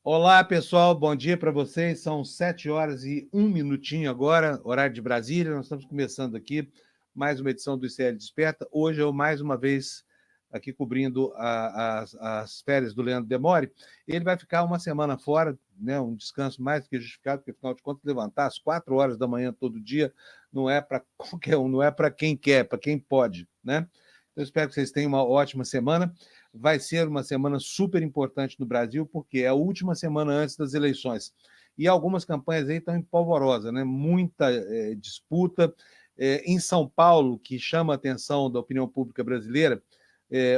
Olá, pessoal, bom dia para vocês. São 7 horas e 1 minutinho agora, horário de Brasília. Nós estamos começando aqui mais uma edição do ICL Desperta. Hoje eu, mais uma vez, aqui cobrindo as férias do Leandro Demore. Ele vai ficar uma semana fora, né, um descanso mais do que justificado, porque, afinal de contas, levantar às 4 horas da manhã todo dia não é para qualquer um, não é para quem quer, para quem pode, né? Então, eu espero que vocês tenham uma ótima semana. Vai ser uma semana super importante no Brasil, porque é a última semana antes das eleições. E algumas campanhas aí estão em polvorosa, né? Muita disputa. Em São Paulo, que chama a atenção da opinião pública brasileira,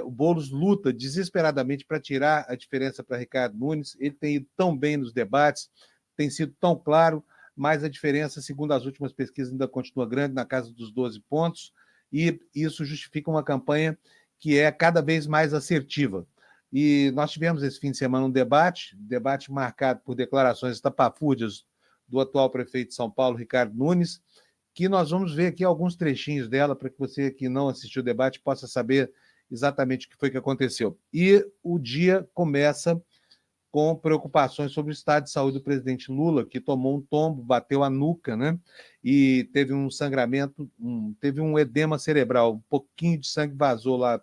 o Boulos luta desesperadamente para tirar a diferença para Ricardo Nunes. Ele tem ido tão bem nos debates, tem sido tão claro, mas a diferença, segundo as últimas pesquisas, ainda continua grande, na casa dos 12 pontos, e isso justifica uma campanha que é cada vez mais assertiva. E nós tivemos esse fim de semana um debate marcado por declarações estapafúrdias do atual prefeito de São Paulo, Ricardo Nunes, que nós vamos ver aqui alguns trechinhos dela para que você que não assistiu o debate possa saber exatamente o que foi que aconteceu. E o dia começa com preocupações sobre o estado de saúde do presidente Lula, que tomou um tombo, bateu a nuca, né? E teve um sangramento, teve um edema cerebral, um pouquinho de sangue vazou lá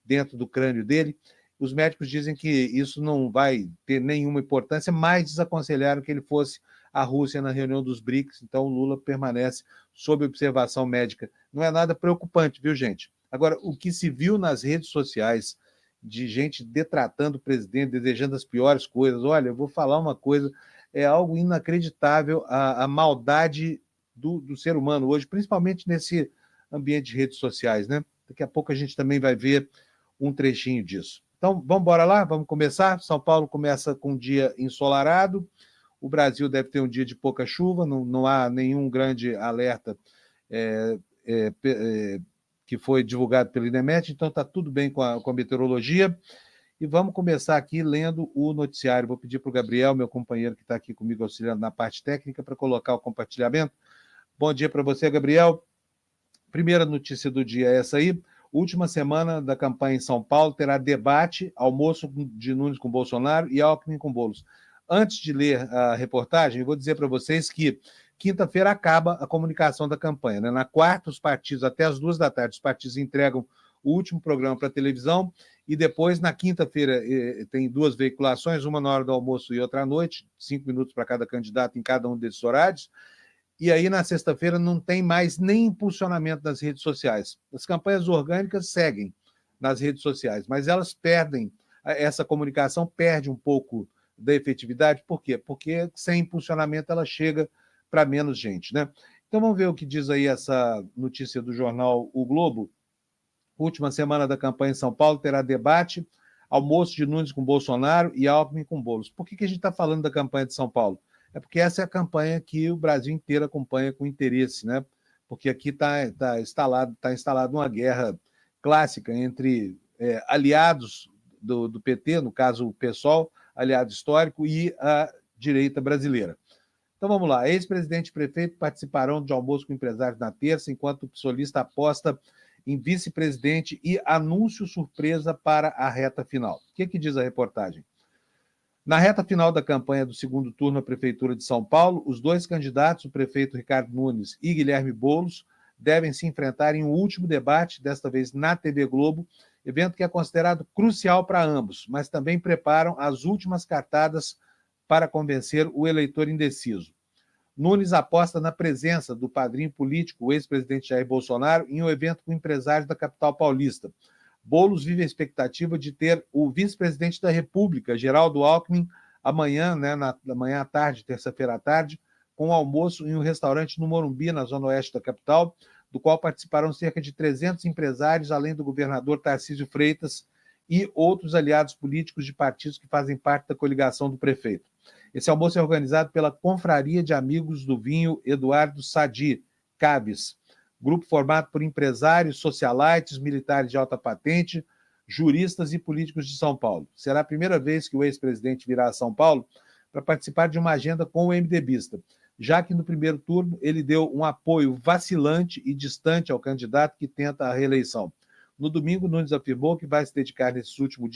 dentro do crânio dele. Os médicos dizem que isso não vai ter nenhuma importância, mas desaconselharam que ele fosse à Rússia na reunião dos BRICS, então o Lula permanece sob observação médica. Não é nada preocupante, viu, gente? Agora, o que se viu nas redes sociais de gente detratando o presidente, desejando as piores coisas. Olha, eu vou falar uma coisa, é algo inacreditável a maldade do ser humano hoje, principalmente nesse ambiente de redes sociais, né? Daqui a pouco a gente também vai ver um trechinho disso. Então, vamos embora lá, vamos começar. São Paulo começa com um dia ensolarado, o Brasil deve ter um dia de pouca chuva, não há nenhum grande alerta que foi divulgado pelo INEMET, então está tudo bem com a meteorologia. E vamos começar aqui lendo o noticiário. Vou pedir para o Gabriel, meu companheiro que está aqui comigo auxiliando na parte técnica, para colocar o compartilhamento. Bom dia para você, Gabriel. Primeira notícia do dia é essa aí. Última semana da campanha em São Paulo terá debate, almoço de Nunes com Bolsonaro e Alckmin com Boulos. Antes de ler a reportagem, eu vou dizer para vocês que quinta-feira acaba a comunicação da campanha, né? Na quarta, os partidos, até as 2 da tarde, os partidos entregam o último programa para a televisão e depois, na quinta-feira, tem 2 veiculações, uma na hora do almoço e outra à noite, 5 minutos para cada candidato em cada um desses horários. E aí, na sexta-feira, não tem mais nem impulsionamento das redes sociais. As campanhas orgânicas seguem nas redes sociais, mas elas perdem, essa comunicação perde um pouco da efetividade. Por quê? Porque sem impulsionamento ela chega para menos gente, né? Então vamos ver o que diz aí essa notícia do jornal O Globo. Última semana da campanha em São Paulo terá debate, almoço de Nunes com Bolsonaro e Alckmin com Boulos. Por que a gente está falando da campanha de São Paulo? É porque essa é a campanha que o Brasil inteiro acompanha com interesse, né? Porque aqui está instalado uma guerra clássica entre aliados do PT, no caso o PSOL, aliado histórico, e a direita brasileira. Então vamos lá. Ex-presidente e prefeito participarão de almoço com empresários na terça, enquanto o psolista aposta em vice-presidente e anúncio surpresa para a reta final. O que diz a reportagem? Na reta final da campanha do segundo turno à Prefeitura de São Paulo, os 2 candidatos, o prefeito Ricardo Nunes e Guilherme Boulos, devem se enfrentar em um último debate, desta vez na TV Globo, evento que é considerado crucial para ambos, mas também preparam as últimas cartadas para convencer o eleitor indeciso. Nunes aposta na presença do padrinho político, o ex-presidente Jair Bolsonaro, em um evento com empresários da capital paulista. Boulos vive a expectativa de ter o vice-presidente da República, Geraldo Alckmin, amanhã, né, amanhã à tarde, terça-feira à tarde, com um almoço em um restaurante no Morumbi, na zona oeste da capital, do qual participarão cerca de 300 empresários, além do governador Tarcísio Freitas e outros aliados políticos de partidos que fazem parte da coligação do prefeito. Esse almoço é organizado pela Confraria de Amigos do Vinho Eduardo Sadi, CABES, grupo formado por empresários, socialites, militares de alta patente, juristas e políticos de São Paulo. Será a primeira vez que o ex-presidente virá a São Paulo para participar de uma agenda com o MDBista, já que no primeiro turno ele deu um apoio vacilante e distante ao candidato que tenta a reeleição. No domingo, Nunes afirmou que vai se dedicar nesses últimos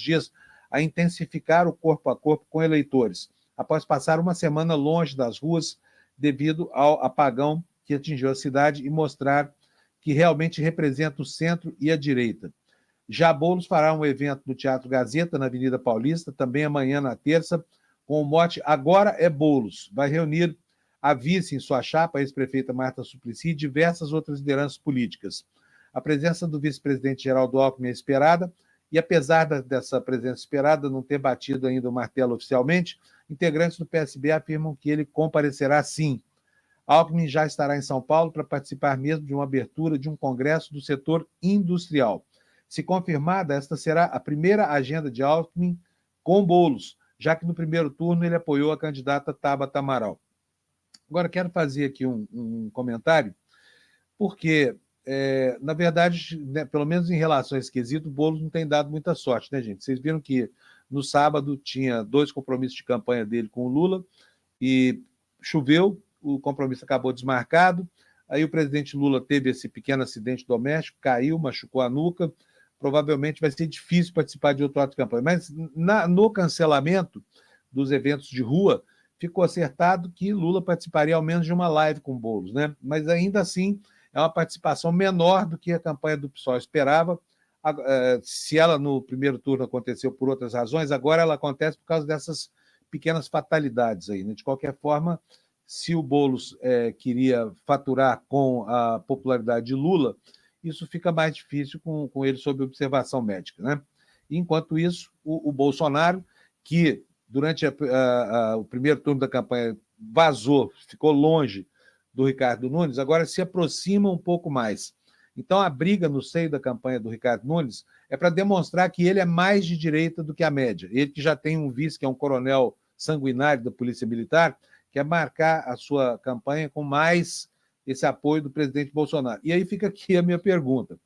dias a intensificar o corpo a corpo com eleitores, após passar uma semana longe das ruas devido ao apagão que atingiu a cidade e mostrar que realmente representa o centro e a direita. Já Boulos fará um evento no Teatro Gazeta, na Avenida Paulista, também amanhã, na terça, com o mote Agora é Boulos. Vai reunir a vice em sua chapa, a ex-prefeita Marta Suplicy, e diversas outras lideranças políticas. A presença do vice-presidente Geraldo Alckmin é esperada, e apesar dessa presença esperada não ter batido ainda o martelo oficialmente, integrantes do PSB afirmam que ele comparecerá sim. Alckmin já estará em São Paulo para participar mesmo de uma abertura de um congresso do setor industrial. Se confirmada, esta será a primeira agenda de Alckmin com Boulos, já que no primeiro turno ele apoiou a candidata Tabata Amaral. Agora, quero fazer aqui um comentário, porque, na verdade, né, pelo menos em relação a esse quesito, o Boulos não tem dado muita sorte, né, gente? Vocês viram que no sábado tinha 2 compromissos de campanha dele com o Lula e choveu, o compromisso acabou desmarcado, aí o presidente Lula teve esse pequeno acidente doméstico, caiu, machucou a nuca, provavelmente vai ser difícil participar de outro ato de campanha. Mas no cancelamento dos eventos de rua, ficou acertado que Lula participaria ao menos de uma live com Boulos, né? Mas ainda assim é uma participação menor do que a campanha do PSOL esperava. Se ela no primeiro turno aconteceu por outras razões, agora ela acontece por causa dessas pequenas fatalidades aí, né? De qualquer forma, se o Boulos queria faturar com a popularidade de Lula, isso fica mais difícil com ele sob observação médica, né? Enquanto isso, o Bolsonaro, que durante o primeiro turno da campanha vazou, ficou longe do Ricardo Nunes, agora se aproxima um pouco mais. Então, a briga no seio da campanha do Ricardo Nunes é para demonstrar que ele é mais de direita do que a média. Ele que já tem um vice, que é um coronel sanguinário da Polícia Militar, quer marcar a sua campanha com mais esse apoio do presidente Bolsonaro. E aí fica aqui a minha pergunta.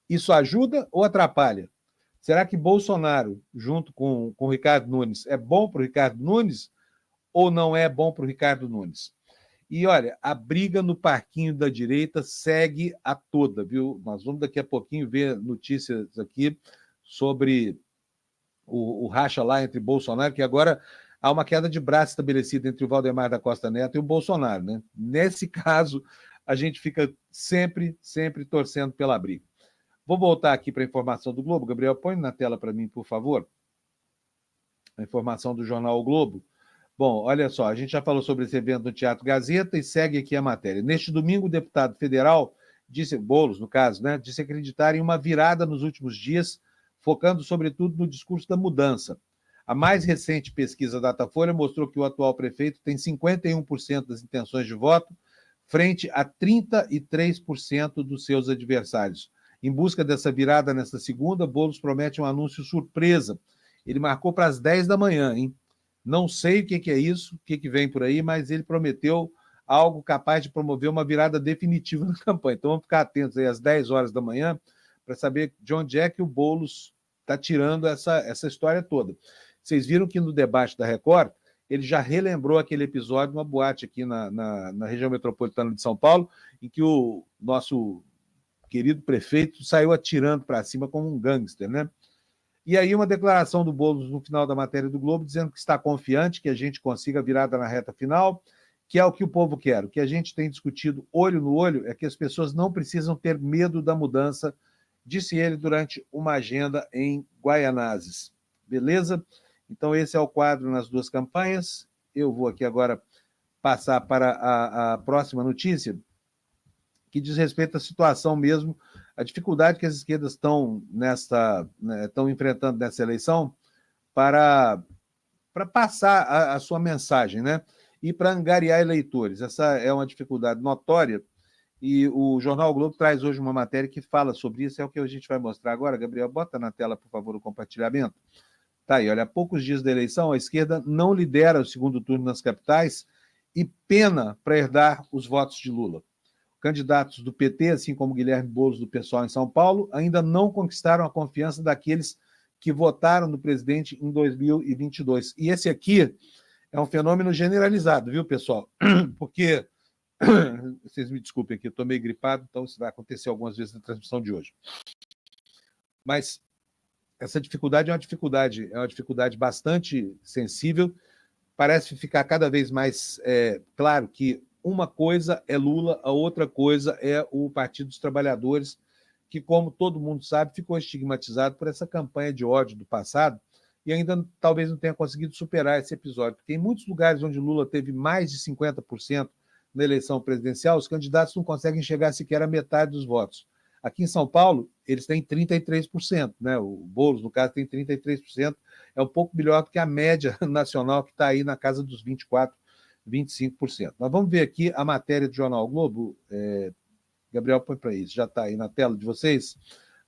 Isso ajuda ou atrapalha? Será que Bolsonaro, junto com o Ricardo Nunes, é bom para o Ricardo Nunes ou não é bom para o Ricardo Nunes? E, olha, a briga no parquinho da direita segue a toda, viu? Nós vamos daqui a pouquinho ver notícias aqui sobre o racha lá entre Bolsonaro, que agora há uma queda de braço estabelecida entre o Valdemar da Costa Neto e o Bolsonaro, né? Nesse caso, a gente fica sempre torcendo pela briga. Vou voltar aqui para a informação do Globo. Gabriel, põe na tela para mim, por favor. A informação do jornal O Globo. Bom, olha só, a gente já falou sobre esse evento no Teatro Gazeta e segue aqui a matéria. Neste domingo, o deputado federal, Boulos, no caso, né, disse acreditar em uma virada nos últimos dias, focando sobretudo no discurso da mudança. A mais recente pesquisa Datafolha mostrou que o atual prefeito tem 51% das intenções de voto, frente a 33% dos seus adversários. Em busca dessa virada nesta segunda, Boulos promete um anúncio surpresa. Ele marcou para as 10 da manhã, hein? Não sei o que é isso, o que vem por aí, mas ele prometeu algo capaz de promover uma virada definitiva na campanha. Então vamos ficar atentos aí às 10 horas da manhã para saber de onde é que o Boulos está tirando essa história toda. Vocês viram que no debate da Record, ele já relembrou aquele episódio numa boate aqui na região metropolitana de São Paulo, em que o nosso querido prefeito saiu atirando para cima como um gangster, né? E aí uma declaração do Boulos no final da matéria do Globo, dizendo que está confiante que a gente consiga a virada na reta final, que é o que o povo quer. O que a gente tem discutido olho no olho é que as pessoas não precisam ter medo da mudança, disse ele durante uma agenda em Guaianazes. Beleza? Então esse é o quadro nas duas campanhas. Eu vou aqui agora passar para a próxima notícia, que diz respeito à situação mesmo, a dificuldade que as esquerdas estão enfrentando nessa eleição para passar a sua mensagem, né? E para angariar eleitores. Essa é uma dificuldade notória, e o Jornal o Globo traz hoje uma matéria que fala sobre isso, é o que a gente vai mostrar agora. Gabriel, bota na tela, por favor, o compartilhamento. Tá aí, olha, há poucos dias da eleição, a esquerda não lidera o segundo turno nas capitais e pena para herdar os votos de Lula. Candidatos do PT, assim como Guilherme Boulos do PSOL em São Paulo, ainda não conquistaram a confiança daqueles que votaram no presidente em 2022. E esse aqui é um fenômeno generalizado, viu, pessoal? Porque, vocês me desculpem aqui, eu estou meio gripado, então isso vai acontecer algumas vezes na transmissão de hoje. Mas essa dificuldade é uma dificuldade bastante sensível. Parece ficar cada vez mais claro que uma coisa é Lula, a outra coisa é o Partido dos Trabalhadores, que, como todo mundo sabe, ficou estigmatizado por essa campanha de ódio do passado e ainda talvez não tenha conseguido superar esse episódio, porque em muitos lugares onde Lula teve mais de 50% na eleição presidencial, os candidatos não conseguem chegar sequer à metade dos votos. Aqui em São Paulo, eles têm 33%, né? O Boulos, no caso, tem 33%, é um pouco melhor do que a média nacional, que está aí na casa dos 24%, 25%. Nós vamos ver aqui a matéria do Jornal Globo. Gabriel, põe para isso, já está aí na tela de vocês.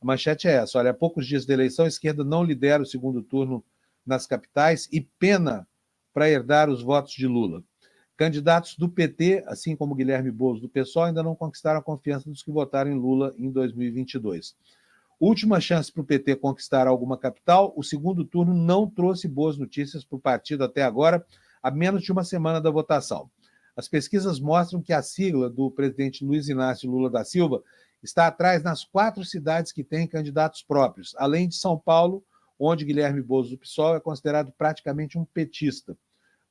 A manchete é essa: olha, há poucos dias da eleição, a esquerda não lidera o segundo turno nas capitais e pena para herdar os votos de Lula. Candidatos do PT, assim como Guilherme Boulos do PSOL, ainda não conquistaram a confiança dos que votaram em Lula em 2022. Última chance para o PT conquistar alguma capital, o segundo turno não trouxe boas notícias para o partido até agora, a menos de uma semana da votação. As pesquisas mostram que a sigla do presidente Luiz Inácio Lula da Silva está atrás nas 4 cidades que têm candidatos próprios, além de São Paulo, onde Guilherme Boulos do PSOL é considerado praticamente um petista.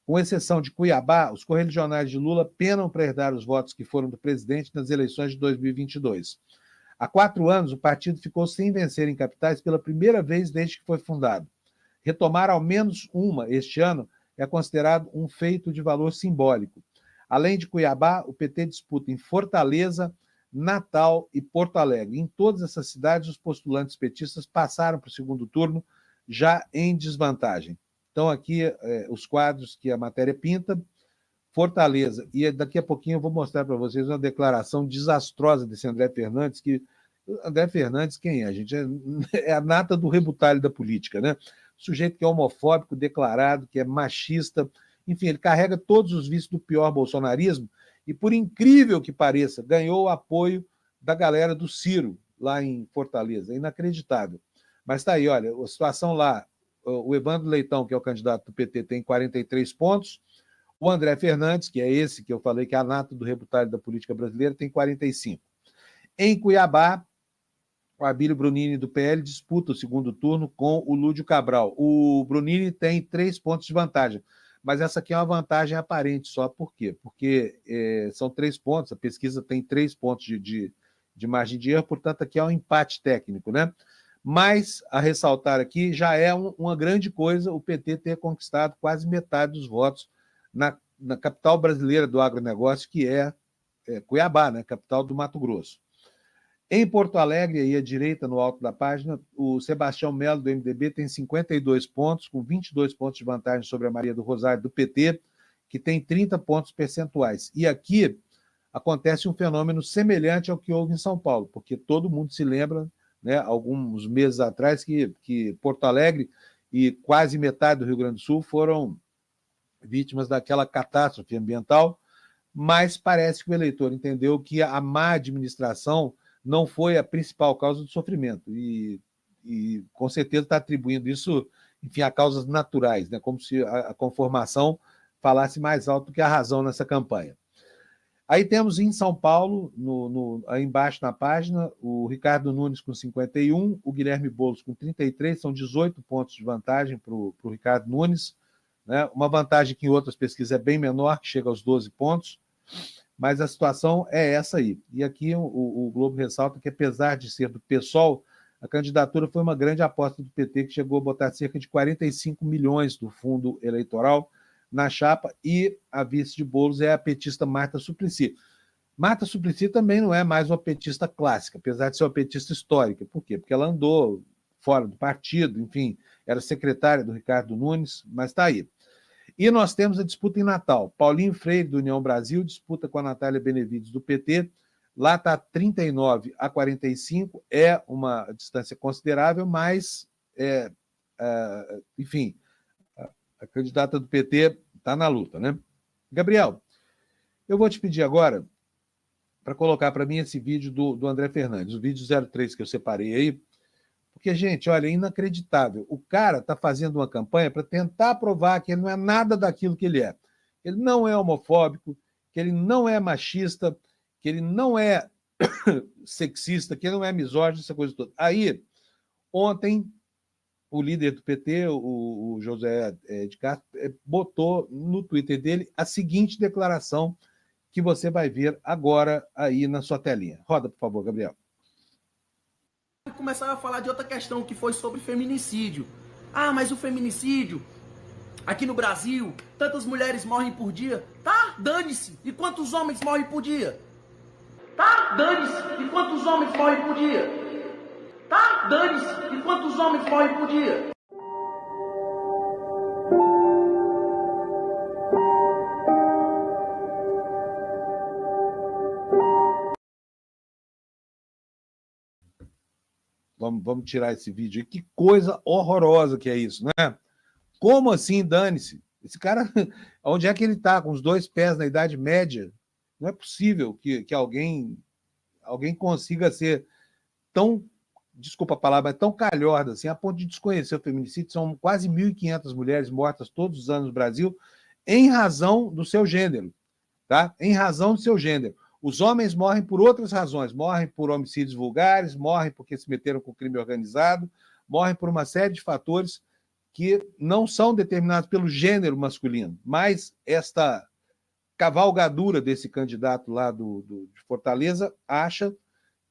Com exceção de Cuiabá, os correligionários de Lula penam para herdar os votos que foram do presidente nas eleições de 2022. Há 4 anos, o partido ficou sem vencer em capitais pela primeira vez desde que foi fundado. Retomar ao menos uma este ano é considerado um feito de valor simbólico. Além de Cuiabá, o PT disputa em Fortaleza, Natal e Porto Alegre. Em todas essas cidades, os postulantes petistas passaram para o segundo turno já em desvantagem. Então, aqui, os quadros que a matéria pinta, Fortaleza, e daqui a pouquinho eu vou mostrar para vocês uma declaração desastrosa desse André Fernandes, que André Fernandes, quem é? A gente é a nata do rebutalho da política, né? Sujeito que é homofóbico declarado, que é machista, enfim, ele carrega todos os vícios do pior bolsonarismo e, por incrível que pareça, ganhou o apoio da galera do Ciro, lá em Fortaleza. É inacreditável. Mas está aí, olha, a situação lá, o Evandro Leitão, que é o candidato do PT, tem 43 pontos, o André Fernandes, que é esse que eu falei que é a nata do rebutalho da política brasileira, tem 45. Em Cuiabá, o Abílio Brunini, do PL, disputa o segundo turno com o Lúdio Cabral. O Brunini tem 3 pontos de vantagem, mas essa aqui é uma vantagem aparente só. Por quê? Porque são 3 pontos, a pesquisa tem 3 pontos de margem de erro, portanto, aqui é um empate técnico, né? Mas, a ressaltar aqui, já é uma grande coisa o PT ter conquistado quase metade dos votos na capital brasileira do agronegócio, que é Cuiabá, né? Capital do Mato Grosso. Em Porto Alegre, aí à direita, no alto da página, o Sebastião Melo, do MDB, tem 52 pontos, com 22 pontos de vantagem sobre a Maria do Rosário, do PT, que tem 30 pontos percentuais. E aqui acontece um fenômeno semelhante ao que houve em São Paulo, porque todo mundo se lembra, né, alguns meses atrás, que Porto Alegre e quase metade do Rio Grande do Sul foram vítimas daquela catástrofe ambiental, mas parece que o eleitor entendeu que a má administração não foi a principal causa do sofrimento e com certeza está atribuindo isso, enfim, a causas naturais, né? Como se a conformação falasse mais alto do que a razão nessa campanha. Aí temos em São Paulo, aí embaixo na página, o Ricardo Nunes com 51, o Guilherme Boulos com 33, são 18 pontos de vantagem para o Ricardo Nunes, né? Uma vantagem que em outras pesquisas é bem menor, que chega aos 12 pontos, mas a situação é essa aí. E aqui o Globo ressalta que, apesar de ser do PSOL, a candidatura foi uma grande aposta do PT, que chegou a botar cerca de 45 milhões do fundo eleitoral na chapa, e a vice de Boulos é a petista Marta Suplicy. Marta Suplicy também não é mais uma petista clássica, apesar de ser uma petista histórica. Por quê? Porque ela andou fora do partido, enfim, era secretária do Ricardo Nunes, mas está aí. E nós temos a disputa em Natal. Paulinho Freire, do União Brasil, disputa com a Natália Benevides, do PT. Lá está 39 a 45, é uma distância considerável, mas, enfim, a candidata do PT está na luta, né? Gabriel, eu vou te pedir agora para colocar para mim esse vídeo do André Fernandes, o vídeo 03 que eu separei aí, porque, gente, olha, é inacreditável. O cara está fazendo uma campanha para tentar provar que ele não é nada daquilo que ele é. Ele não é homofóbico, que ele não é machista, que ele não é sexista, que ele não é misógino, essa coisa toda. Aí, ontem, o líder do PT, o José de Castro, botou no Twitter dele a seguinte declaração que você vai ver agora aí na sua telinha. Roda, por favor, Gabriel. Começava a falar de outra questão que foi sobre feminicídio. Ah, mas o feminicídio, aqui no Brasil, tantas mulheres morrem por dia. Tá, dane-se. E quantos homens morrem por dia? Tá, dane-se. E quantos homens morrem por dia? Tá, dane-se. E quantos homens morrem por dia? Vamos tirar esse vídeo aí. Que coisa horrorosa que é isso, né? Como assim, dane-se? Esse cara, onde é que ele está? Com os 2 pés na Idade Média? Não é possível que alguém consiga ser tão, desculpa a palavra, tão calhorda assim, a ponto de desconhecer o feminicídio. São quase 1.500 mulheres mortas todos os anos no Brasil em razão do seu gênero, tá? Em razão do seu gênero. Os homens morrem por outras razões, morrem por homicídios vulgares, morrem porque se meteram com crime organizado, morrem por uma série de fatores que não são determinados pelo gênero masculino, mas esta cavalgadura desse candidato lá de Fortaleza acha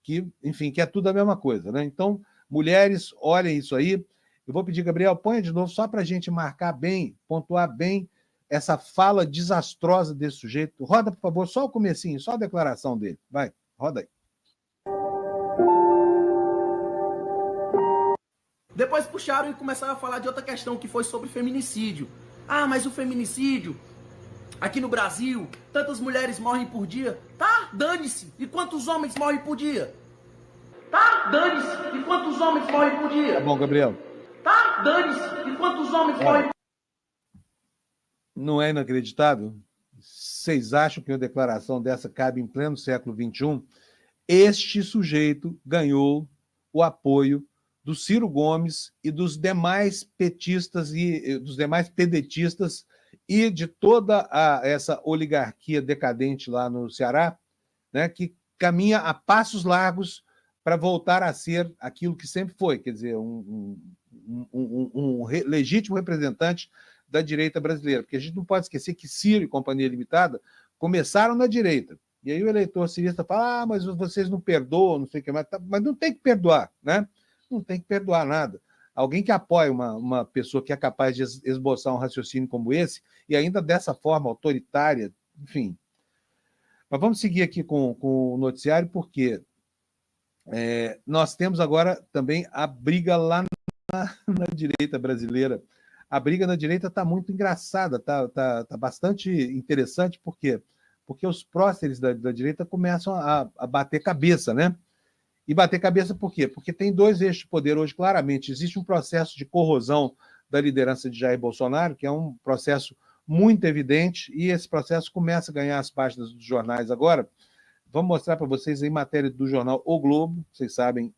que, enfim, que é tudo a mesma coisa, né? Então, mulheres, olhem isso aí. Eu vou pedir, Gabriel, ponha de novo só para a gente marcar bem, pontuar bem essa fala desastrosa desse sujeito. Roda, por favor, só o comecinho, só a declaração dele. Vai, roda aí. Depois puxaram e começaram a falar de outra questão que foi sobre feminicídio. Ah, mas o feminicídio, aqui no Brasil, tantas mulheres morrem por dia. Tá, dane-se. E quantos homens morrem por dia? Tá, dane-se. E quantos homens morrem por dia? Tá bom, Gabriel. Tá, dane-se. E quantos homens morrem por dia? Não é inacreditável? Vocês acham que uma declaração dessa cabe em pleno século XXI? Este sujeito ganhou o apoio do Ciro Gomes e dos demais petistas e dos demais pedetistas e de toda essa oligarquia decadente lá no Ceará, né, que caminha a passos largos para voltar a ser aquilo que sempre foi, quer dizer, um legítimo representante da direita brasileira, porque a gente não pode esquecer que Ciro e Companhia Limitada começaram na direita. E aí o eleitor cirista fala, mas vocês não perdoam, não sei o que mais. Mas não tem que perdoar, né? Não tem que perdoar nada. Alguém que apoia uma pessoa que é capaz de esboçar um raciocínio como esse, e ainda dessa forma autoritária, enfim. Mas vamos seguir aqui com o noticiário, porque nós temos agora também a briga lá na direita brasileira. A briga na direita está muito engraçada, tá bastante interessante, por quê? Porque os próceres da direita começam a bater cabeça, né? E bater cabeça por quê? Porque tem 2 eixos de poder hoje, claramente. Existe um processo de corrosão da liderança de Jair Bolsonaro, que é um processo muito evidente, e esse processo começa a ganhar as páginas dos jornais agora. Vamos mostrar para vocês aí matéria do jornal O Globo, vocês sabem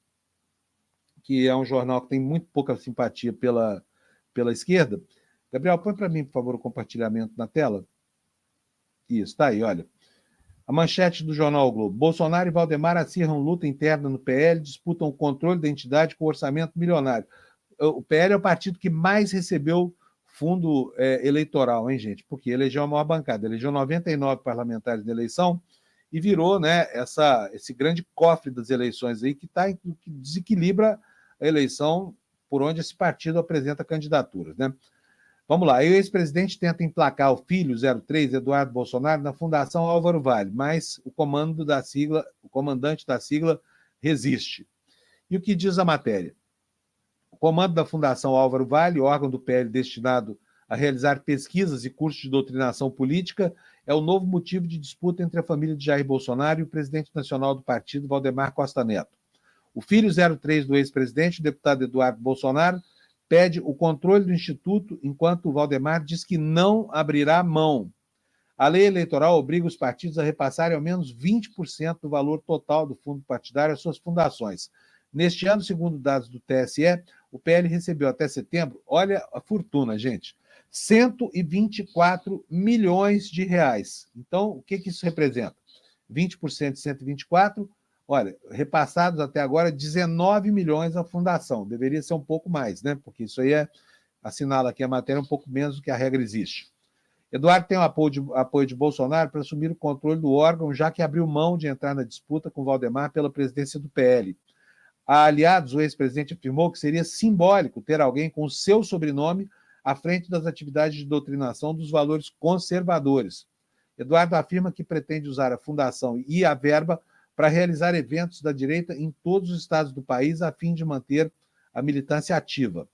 que é um jornal que tem muito pouca simpatia pela esquerda. Gabriel, põe para mim, por favor, o compartilhamento na tela. Isso, está aí, olha. A manchete do jornal o Globo. Bolsonaro e Valdemar acirram luta interna no PL, disputam o controle da entidade com orçamento milionário. O PL é o partido que mais recebeu fundo eleitoral, hein, gente? Porque elegeu a maior bancada, elegeu 99 parlamentares na eleição e virou, né, esse grande cofre das eleições aí que desequilibra a eleição por onde esse partido apresenta candidaturas, né? Vamos lá, o ex-presidente tenta emplacar o filho 03, Eduardo Bolsonaro, na Fundação Álvaro Vale, mas o comandante da sigla resiste. E o que diz a matéria? O comando da Fundação Álvaro Vale, órgão do PL destinado a realizar pesquisas e cursos de doutrinação política, é o novo motivo de disputa entre a família de Jair Bolsonaro e o presidente nacional do partido, Valdemar Costa Neto. O filho 03 do ex-presidente, o deputado Eduardo Bolsonaro, pede o controle do Instituto, enquanto o Valdemar diz que não abrirá mão. A lei eleitoral obriga os partidos a repassarem ao menos 20% do valor total do fundo partidário às suas fundações. Neste ano, segundo dados do TSE, o PL recebeu até setembro, olha a fortuna, gente, 124 milhões de reais. Então, o que isso representa? 20% de 124, Olha, repassados até agora 19 milhões à fundação. Deveria ser um pouco mais, né? Porque isso aí assinala aqui a matéria, um pouco menos do que a regra existe. Eduardo tem o apoio de Bolsonaro para assumir o controle do órgão, já que abriu mão de entrar na disputa com Valdemar pela presidência do PL. A aliados, o ex-presidente afirmou que seria simbólico ter alguém com o seu sobrenome à frente das atividades de doutrinação dos valores conservadores. Eduardo afirma que pretende usar a fundação e a verba para realizar eventos da direita em todos os estados do país, a fim de manter a militância ativa.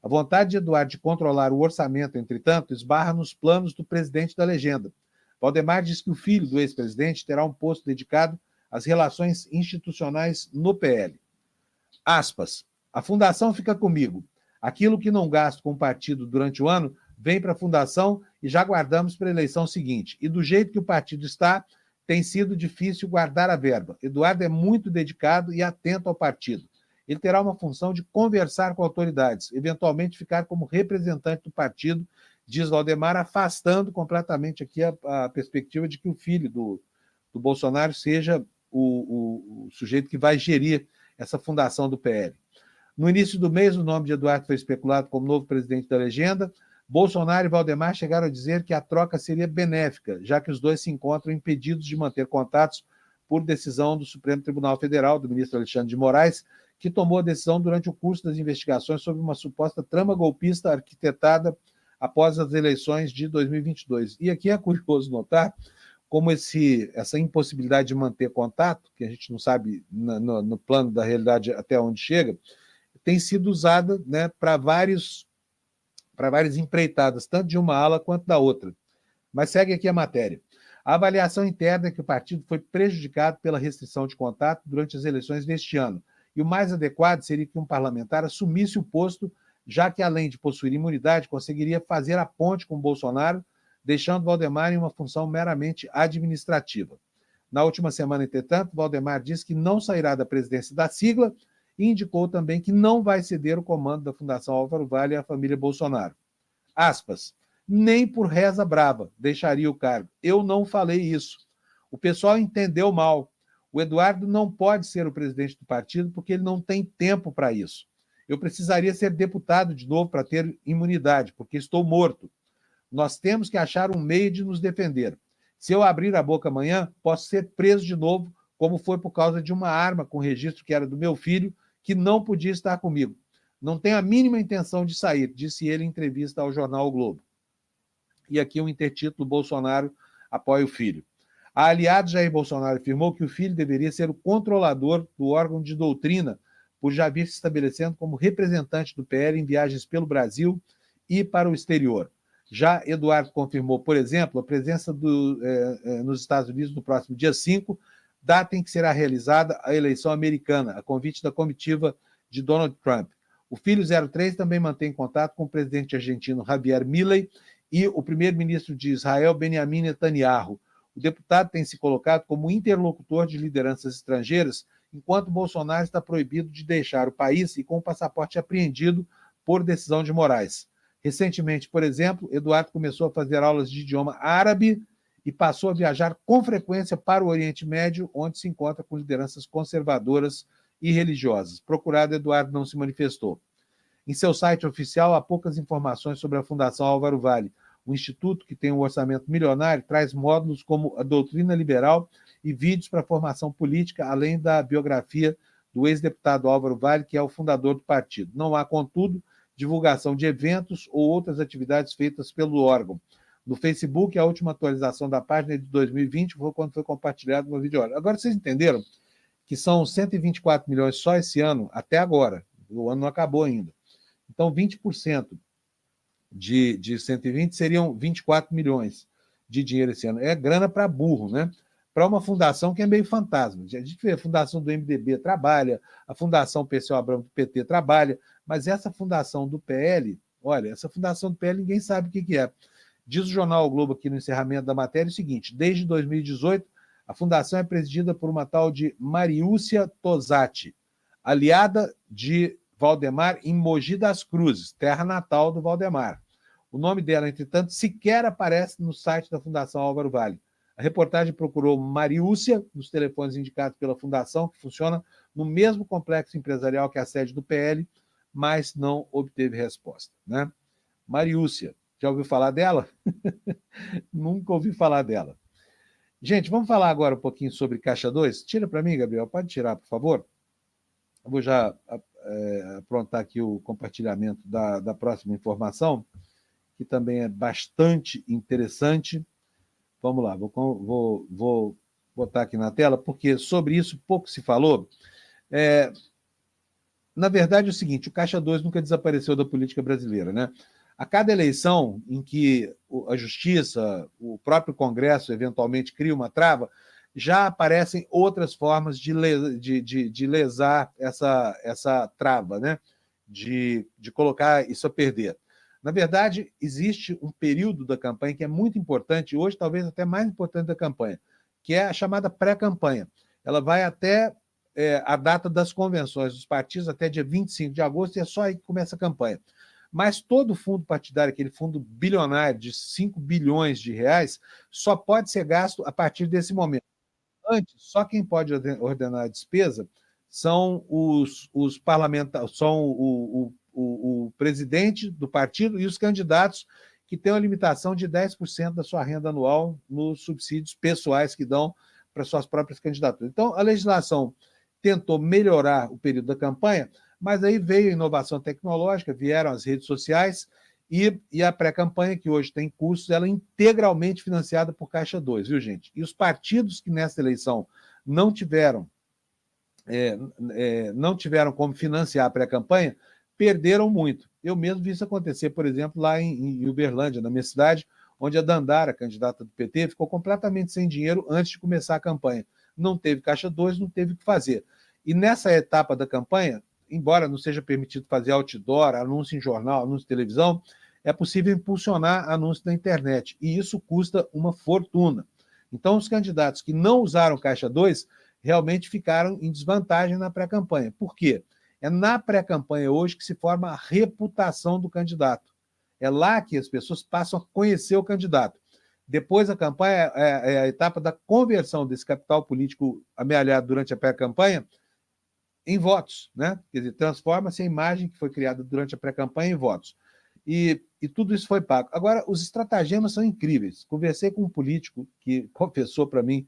A vontade de Eduardo de controlar o orçamento, entretanto, esbarra nos planos do presidente da legenda. Valdemar diz que o filho do ex-presidente terá um posto dedicado às relações institucionais no PL. Aspas. A fundação fica comigo. Aquilo que não gasto com o partido durante o ano vem para a fundação e já guardamos para a eleição seguinte. E do jeito que o partido está, tem sido difícil guardar a verba. Eduardo é muito dedicado e atento ao partido. Ele terá uma função de conversar com autoridades, eventualmente ficar como representante do partido, diz Valdemar, afastando completamente aqui a perspectiva de que o filho do Bolsonaro seja o sujeito que vai gerir essa fundação do PL. No início do mês, o nome de Eduardo foi especulado como novo presidente da legenda. Bolsonaro e Valdemar chegaram a dizer que a troca seria benéfica, já que os dois se encontram impedidos de manter contatos por decisão do Supremo Tribunal Federal, do ministro Alexandre de Moraes, que tomou a decisão durante o curso das investigações sobre uma suposta trama golpista arquitetada após as eleições de 2022. E aqui é curioso notar como essa impossibilidade de manter contato, que a gente não sabe no plano da realidade até onde chega, tem sido usada, né, para várias empreitadas, tanto de uma ala quanto da outra. Mas segue aqui a matéria. A avaliação interna é que o partido foi prejudicado pela restrição de contato durante as eleições deste ano, e o mais adequado seria que um parlamentar assumisse o posto, já que, além de possuir imunidade, conseguiria fazer a ponte com Bolsonaro, deixando Valdemar em uma função meramente administrativa. Na última semana, entretanto, Valdemar disse que não sairá da presidência da sigla e indicou também que não vai ceder o comando da Fundação Álvaro Vale à família Bolsonaro. Aspas. Nem por reza brava deixaria o cargo. Eu não falei isso. O pessoal entendeu mal. O Eduardo não pode ser o presidente do partido porque ele não tem tempo para isso. Eu precisaria ser deputado de novo para ter imunidade, porque estou morto. Nós temos que achar um meio de nos defender. Se eu abrir a boca amanhã, posso ser preso de novo, como foi por causa de uma arma com registro que era do meu filho, que não podia estar comigo. Não tenho a mínima intenção de sair, disse ele em entrevista ao jornal O Globo. E aqui um intertítulo, Bolsonaro apoia o filho. A aliado Jair Bolsonaro afirmou que o filho deveria ser o controlador do órgão de doutrina, por já vir se estabelecendo como representante do PL em viagens pelo Brasil e para o exterior. Já Eduardo confirmou, por exemplo, a presença nos Estados Unidos no próximo dia 5, data em que será realizada a eleição americana, a convite da comitiva de Donald Trump. O filho 03 também mantém contato com o presidente argentino Javier Milei e o primeiro-ministro de Israel, Benjamin Netanyahu. O deputado tem se colocado como interlocutor de lideranças estrangeiras, enquanto Bolsonaro está proibido de deixar o país e com o passaporte apreendido por decisão de Moraes. Recentemente, por exemplo, Eduardo começou a fazer aulas de idioma árabe e passou a viajar com frequência para o Oriente Médio, onde se encontra com lideranças conservadoras e religiosas. Procurado, Eduardo não se manifestou. Em seu site oficial, há poucas informações sobre a Fundação Álvaro Vale. O instituto, que tem um orçamento milionário, traz módulos como a doutrina liberal e vídeos para formação política, além da biografia do ex-deputado Álvaro Vale, que é o fundador do partido. Não há, contudo, divulgação de eventos ou outras atividades feitas pelo órgão. No Facebook, a última atualização da página é de 2020, foi quando foi compartilhado no vídeo. Agora, vocês entenderam que são 124 milhões só esse ano, até agora. O ano não acabou ainda. Então, 20% de 120 seriam 24 milhões de dinheiro esse ano. É grana para burro, né? Para uma fundação que é meio fantasma. A gente vê a fundação do MDB trabalha, a fundação PCO Abramo do PT trabalha, mas essa fundação do PL, olha, essa fundação do PL ninguém sabe o que é. Diz o jornal O Globo aqui no encerramento da matéria o seguinte: desde 2018, a fundação é presidida por uma tal de Mariúcia Tosati, aliada de Valdemar em Mogi das Cruzes, terra natal do Valdemar. O nome dela, entretanto, sequer aparece no site da Fundação Álvaro Vale. A reportagem procurou Mariúcia, nos telefones indicados pela Fundação, que funciona no mesmo complexo empresarial que a sede do PL, mas não obteve resposta, né? Mariúcia, já ouviu falar dela? Nunca ouvi falar dela. Gente, vamos falar agora um pouquinho sobre Caixa 2? Tira para mim, Gabriel, pode tirar, por favor? Eu vou já aprontar aqui o compartilhamento da próxima informação, que também é bastante interessante. Vamos lá, vou botar aqui na tela, porque sobre isso pouco se falou. Na verdade, é o seguinte, o Caixa 2 nunca desapareceu da política brasileira, né? A cada eleição em que a Justiça, o próprio Congresso, eventualmente cria uma trava, já aparecem outras formas de lesar essa trava, né? De colocar isso a perder. Na verdade, existe um período da campanha que é muito importante, hoje talvez até mais importante da campanha, que é a chamada pré-campanha. Ela vai até a data das convenções dos partidos, até dia 25 de agosto, e é só aí que começa a campanha. Mas todo fundo partidário, aquele fundo bilionário de 5 bilhões de reais, só pode ser gasto a partir desse momento. Antes, só quem pode ordenar a despesa são os parlamentares, são o presidente do partido e os candidatos que têm uma limitação de 10% da sua renda anual nos subsídios pessoais que dão para suas próprias candidaturas. Então, a legislação tentou melhorar o período da campanha, mas aí veio a inovação tecnológica, vieram as redes sociais e a pré-campanha, que hoje tem custos, ela é integralmente financiada por Caixa 2, viu, gente? E os partidos que nessa eleição não tiveram como financiar a pré-campanha, perderam muito. Eu mesmo vi isso acontecer, por exemplo, lá em Uberlândia, na minha cidade, onde a Dandara, candidata do PT, ficou completamente sem dinheiro antes de começar a campanha. Não teve Caixa 2, não teve o que fazer. E nessa etapa da campanha, embora não seja permitido fazer outdoor, anúncio em jornal, anúncio em televisão, é possível impulsionar anúncio na internet, e isso custa uma fortuna. Então, os candidatos que não usaram Caixa 2 realmente ficaram em desvantagem na pré-campanha. Por quê? É na pré-campanha hoje que se forma a reputação do candidato. É lá que as pessoas passam a conhecer o candidato. Depois, a campanha é a etapa da conversão desse capital político amealhado durante a pré-campanha em votos, né? Quer dizer, transforma-se a imagem que foi criada durante a pré-campanha em votos. E tudo isso foi pago. Agora, os estratagemas são incríveis. Conversei com um político que confessou para mim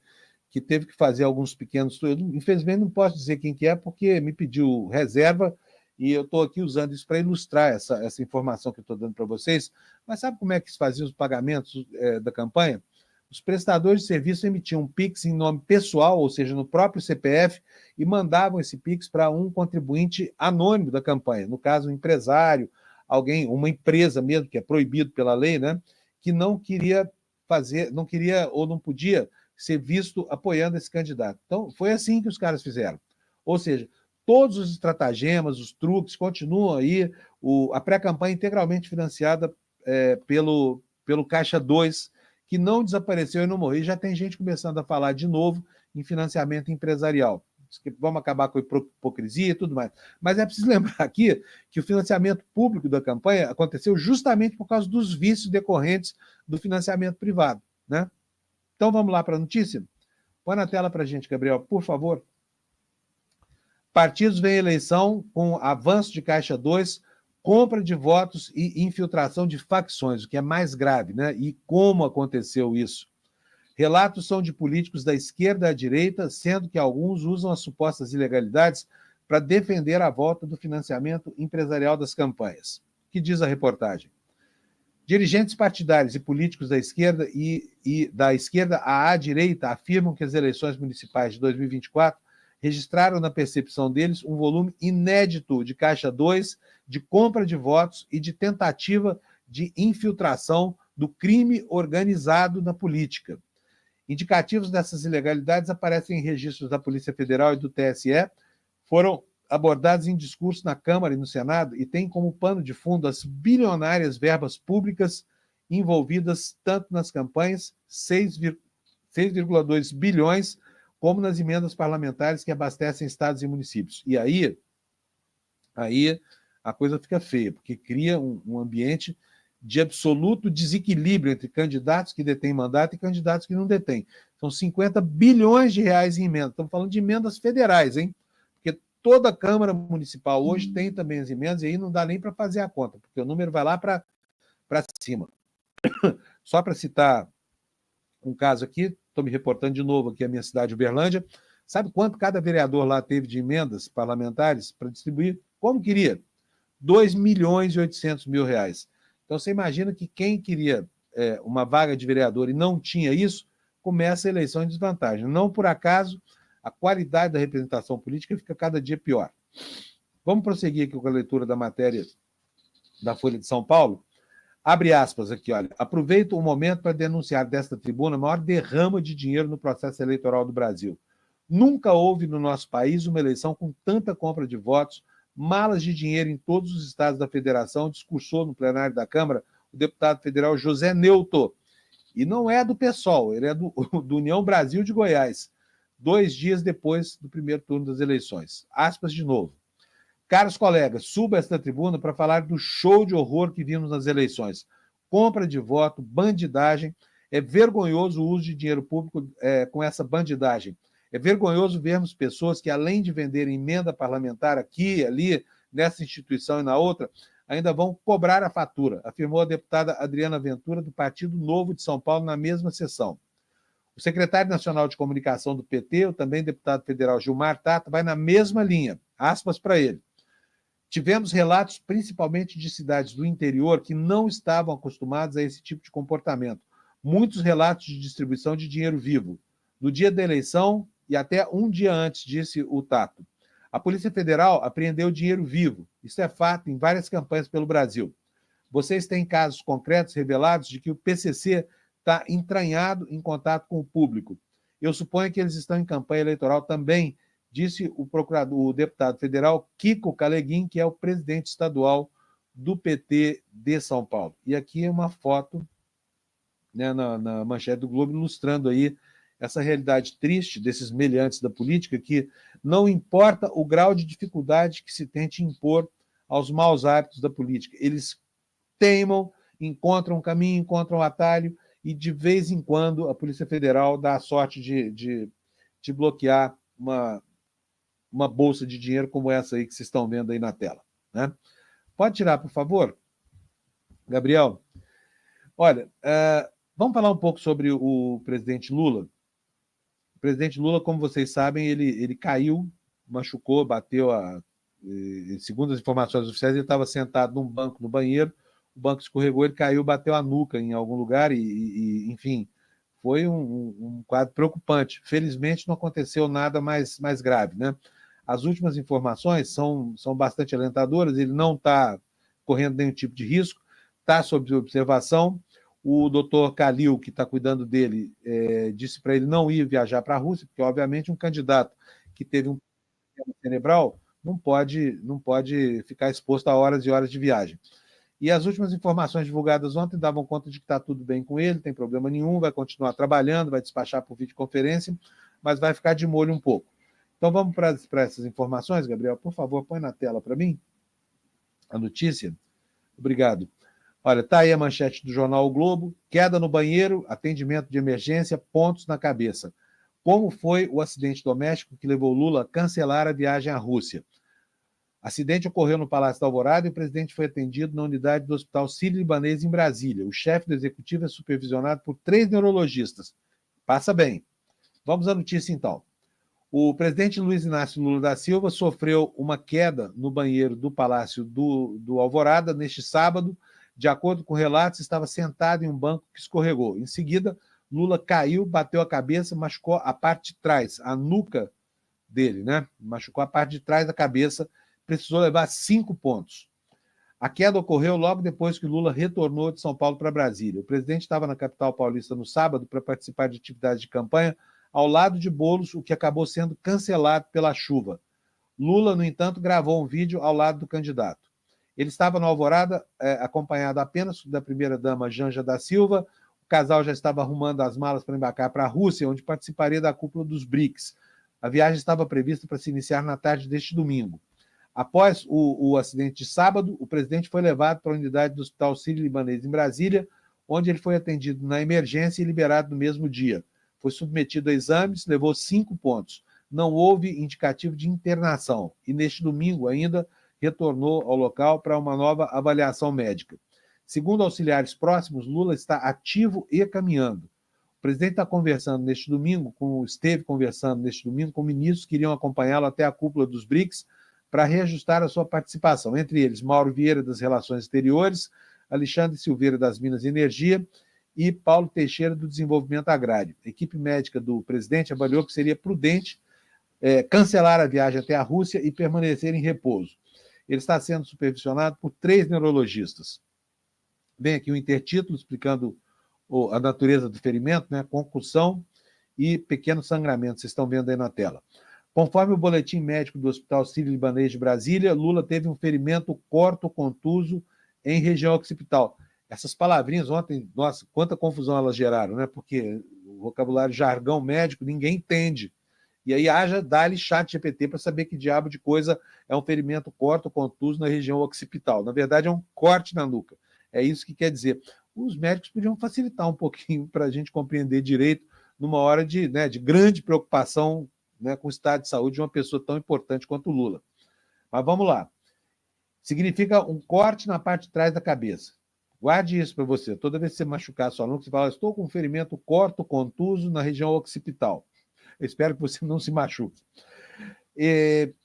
que teve que fazer alguns pequenos... Eu, infelizmente, não posso dizer quem que é, porque me pediu reserva, e eu estou aqui usando isso para ilustrar essa informação que eu estou dando para vocês. Mas sabe como é que se faziam os pagamentos da campanha? Os prestadores de serviço emitiam um PIX em nome pessoal, ou seja, no próprio CPF, e mandavam esse PIX para um contribuinte anônimo da campanha, no caso, um empresário, alguém, uma empresa mesmo, que é proibido pela lei, né, que não queria fazer, não queria ou não podia ser visto apoiando esse candidato. Então, foi assim que os caras fizeram. Ou seja, todos os estratagemas, os truques, continuam aí, a pré-campanha integralmente financiada pelo Caixa 2, que não desapareceu e não morreu. E já tem gente começando a falar de novo em financiamento empresarial. Vamos acabar com a hipocrisia e tudo mais. Mas é preciso lembrar aqui que o financiamento público da campanha aconteceu justamente por causa dos vícios decorrentes do financiamento privado, né? Então vamos lá para a notícia? Põe na tela para a gente, Gabriel, por favor. Partidos veem eleição com avanço de Caixa 2, compra de votos e infiltração de facções, o que é mais grave, né? E como aconteceu isso? Relatos são de políticos da esquerda à direita, sendo que alguns usam as supostas ilegalidades para defender a volta do financiamento empresarial das campanhas. O que diz a reportagem? Dirigentes partidários e políticos da esquerda e da esquerda à direita afirmam que as eleições municipais de 2024 registraram na percepção deles um volume inédito de Caixa 2, de compra de votos e de tentativa de infiltração do crime organizado na política. Indicativos dessas ilegalidades aparecem em registros da Polícia Federal e do TSE, foram abordados em discurso na Câmara e no Senado e têm como pano de fundo as bilionárias verbas públicas envolvidas tanto nas campanhas, 6,2 bilhões, como nas emendas parlamentares que abastecem estados e municípios. E aí a coisa fica feia, porque cria um ambiente de absoluto desequilíbrio entre candidatos que detêm mandato e candidatos que não detêm. São 50 bilhões de reais em emendas. Estamos falando de emendas federais, hein? Porque toda a Câmara Municipal hoje tem também as emendas, e aí não dá nem para fazer a conta, porque o número vai lá para cima. Só para citar um caso aqui, estou me reportando de novo aqui a minha cidade, Uberlândia. Sabe quanto cada vereador lá teve de emendas parlamentares para distribuir? Como queria? 2 milhões e 800 mil reais. Então, você imagina que quem queria uma vaga de vereador e não tinha isso, começa a eleição em desvantagem. Não por acaso, a qualidade da representação política fica cada dia pior. Vamos prosseguir aqui com a leitura da matéria da Folha de São Paulo. Abre aspas aqui, olha. Aproveito o momento para denunciar desta tribuna a maior derrama de dinheiro no processo eleitoral do Brasil. Nunca houve no nosso país uma eleição com tanta compra de votos, malas de dinheiro em todos os estados da federação, discursou no plenário da Câmara o deputado federal José Neuto. E não é do PSOL, ele é do União Brasil de Goiás, 2 dias depois do primeiro turno das eleições. Aspas de novo. Caros colegas, suba esta tribuna para falar do show de horror que vimos nas eleições. Compra de voto, bandidagem. É vergonhoso o uso de dinheiro público com essa bandidagem. É vergonhoso vermos pessoas que, além de venderem emenda parlamentar aqui, ali, nessa instituição e na outra, ainda vão cobrar a fatura, afirmou a deputada Adriana Ventura, do Partido Novo de São Paulo, na mesma sessão. O secretário nacional de comunicação do PT, o também deputado federal Gilmar Tato, vai na mesma linha. Aspas para ele. Tivemos relatos, principalmente de cidades do interior, que não estavam acostumados a esse tipo de comportamento. Muitos relatos de distribuição de dinheiro vivo. No dia da eleição e até um dia antes, disse o Tato. A Polícia Federal apreendeu dinheiro vivo. Isso é fato em várias campanhas pelo Brasil. Vocês têm casos concretos revelados de que o PCC está entranhado em contato com o público. Eu suponho que eles estão em campanha eleitoral também, disse o deputado federal Kiko Caleguin, que é o presidente estadual do PT de São Paulo. E aqui é uma foto, né, na manchete do Globo, ilustrando aí essa realidade triste desses meliantes da política, que não importa o grau de dificuldade que se tente impor aos maus hábitos da política, eles teimam, encontram um caminho, encontram um atalho, e de vez em quando a Polícia Federal dá a sorte de bloquear uma bolsa de dinheiro como essa aí que vocês estão vendo aí na tela, né? Pode tirar, por favor, Gabriel? Olha, vamos falar um pouco sobre o presidente Lula. O presidente Lula, como vocês sabem, ele caiu, machucou, bateu, segundo as informações oficiais, ele estava sentado num banco no banheiro, o banco escorregou, ele caiu, bateu a nuca em algum lugar enfim, foi um quadro preocupante. Felizmente não aconteceu nada mais grave, né? As últimas informações são bastante alentadoras, ele não está correndo nenhum tipo de risco, está sob observação. O doutor Calil, que está cuidando dele, disse para ele não ir viajar para a Rússia, porque, obviamente, um candidato que teve um problema cerebral não pode ficar exposto a horas e horas de viagem. E as últimas informações divulgadas ontem davam conta de que está tudo bem com ele, não tem problema nenhum, vai continuar trabalhando, vai despachar por videoconferência, mas vai ficar de molho um pouco. Então vamos para essas informações, Gabriel. Por favor, põe na tela para mim a notícia. Obrigado. Olha, está aí a manchete do jornal O Globo. Queda no banheiro, atendimento de emergência, pontos na cabeça. Como foi o acidente doméstico que levou Lula a cancelar a viagem à Rússia? Acidente ocorreu no Palácio da Alvorada e o presidente foi atendido na unidade do Hospital Sírio-Libanês em Brasília. O chefe do executivo é supervisionado por 3 neurologistas. Passa bem. Vamos à notícia, então. O presidente Luiz Inácio Lula da Silva sofreu uma queda no banheiro do Palácio do Alvorada neste sábado. De acordo com relatos, estava sentado em um banco que escorregou. Em seguida, Lula caiu, bateu a cabeça, machucou a parte de trás, a nuca dele, né? Machucou a parte de trás da cabeça, precisou levar 5 pontos. A queda ocorreu logo depois que Lula retornou de São Paulo para Brasília. O presidente estava na capital paulista no sábado para participar de atividades de campanha ao lado de Boulos, o que acabou sendo cancelado pela chuva. Lula, no entanto, gravou um vídeo ao lado do candidato. Ele estava na Alvorada, acompanhado apenas da primeira-dama Janja da Silva. O casal já estava arrumando as malas para embarcar para a Rússia, onde participaria da cúpula dos BRICS. A viagem estava prevista para se iniciar na tarde deste domingo. Após o acidente de sábado, o presidente foi levado para a unidade do Hospital Sírio-Libanês em Brasília, onde ele foi atendido na emergência e liberado no mesmo dia. Foi submetido a exames, levou 5 pontos. Não houve indicativo de internação e, neste domingo, ainda retornou ao local para uma nova avaliação médica. Segundo auxiliares próximos, Lula está ativo e caminhando. O presidente esteve conversando neste domingo com ministros que iriam acompanhá-lo até a cúpula dos BRICS para reajustar a sua participação. Entre eles, Mauro Vieira, das Relações Exteriores, Alexandre Silveira, das Minas e Energia, e Paulo Teixeira, do Desenvolvimento Agrário. A equipe médica do presidente avaliou que seria prudente cancelar a viagem até a Rússia e permanecer em repouso. Ele está sendo supervisionado por 3 neurologistas. Vem aqui o intertítulo explicando a natureza do ferimento, né? Concussão e pequeno sangramento, vocês estão vendo aí na tela. Conforme o boletim médico do Hospital Sírio-Libanês de Brasília, Lula teve um ferimento corto-contuso em região occipital. Essas palavrinhas ontem, nossa, quanta confusão elas geraram, né? Porque o vocabulário jargão médico ninguém entende. E aí dá-lhe chat GPT para saber que diabo de coisa é um ferimento corto-contuso na região occipital. Na verdade, é um corte na nuca. É isso que quer dizer. Os médicos podiam facilitar um pouquinho para a gente compreender direito numa hora de grande preocupação, né, com o estado de saúde de uma pessoa tão importante quanto o Lula. Mas vamos lá. Significa um corte na parte de trás da cabeça. Guarde isso para você. Toda vez que você machucar a sua nuca, você fala, estou com um ferimento corto-contuso na região occipital. Eu espero que você não se machuque.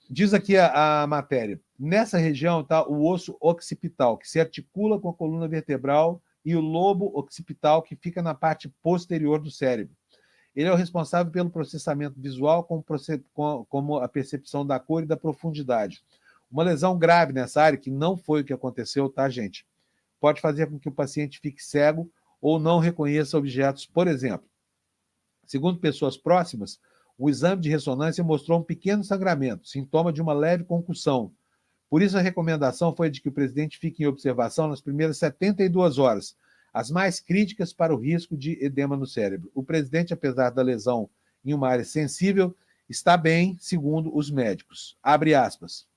Diz aqui a matéria. Nessa região está o osso occipital, que se articula com a coluna vertebral, e o lobo occipital, que fica na parte posterior do cérebro. Ele é o responsável pelo processamento visual, como a percepção da cor e da profundidade. Uma lesão grave nessa área, que não foi o que aconteceu, tá, gente? Pode fazer com que o paciente fique cego ou não reconheça objetos, por exemplo. Segundo pessoas próximas, o exame de ressonância mostrou um pequeno sangramento, sintoma de uma leve concussão. Por isso, a recomendação foi de que o presidente fique em observação nas primeiras 72 horas, as mais críticas para o risco de edema no cérebro. O presidente, apesar da lesão em uma área sensível, está bem, segundo os médicos. Abre aspas.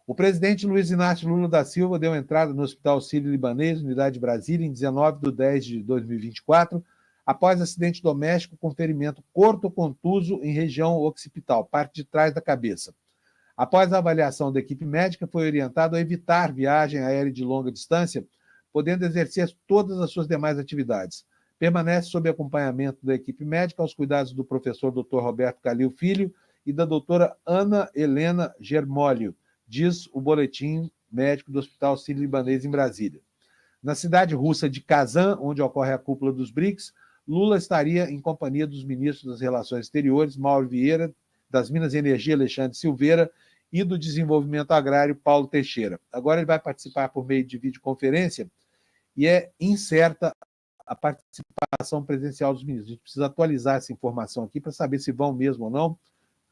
O presidente Luiz Inácio Lula da Silva deu entrada no Hospital Sírio-Libanês, unidade de Brasília, em 19/10/2024, após acidente doméstico com ferimento corto-contuso em região occipital, parte de trás da cabeça. Após a avaliação da equipe médica, foi orientado a evitar viagem aérea de longa distância, podendo exercer todas as suas demais atividades. Permanece sob acompanhamento da equipe médica aos cuidados do professor Dr. Roberto Calil Filho e da doutora Ana Helena Germólio, diz o boletim médico do Hospital Sírio-Libanês em Brasília. Na cidade russa de Kazan, onde ocorre a cúpula dos BRICS, Lula estaria em companhia dos ministros das Relações Exteriores, Mauro Vieira, das Minas e Energia, Alexandre Silveira, e do Desenvolvimento Agrário, Paulo Teixeira. Agora ele vai participar por meio de videoconferência e é incerta a participação presencial dos ministros. A gente precisa atualizar essa informação aqui para saber se vão mesmo ou não.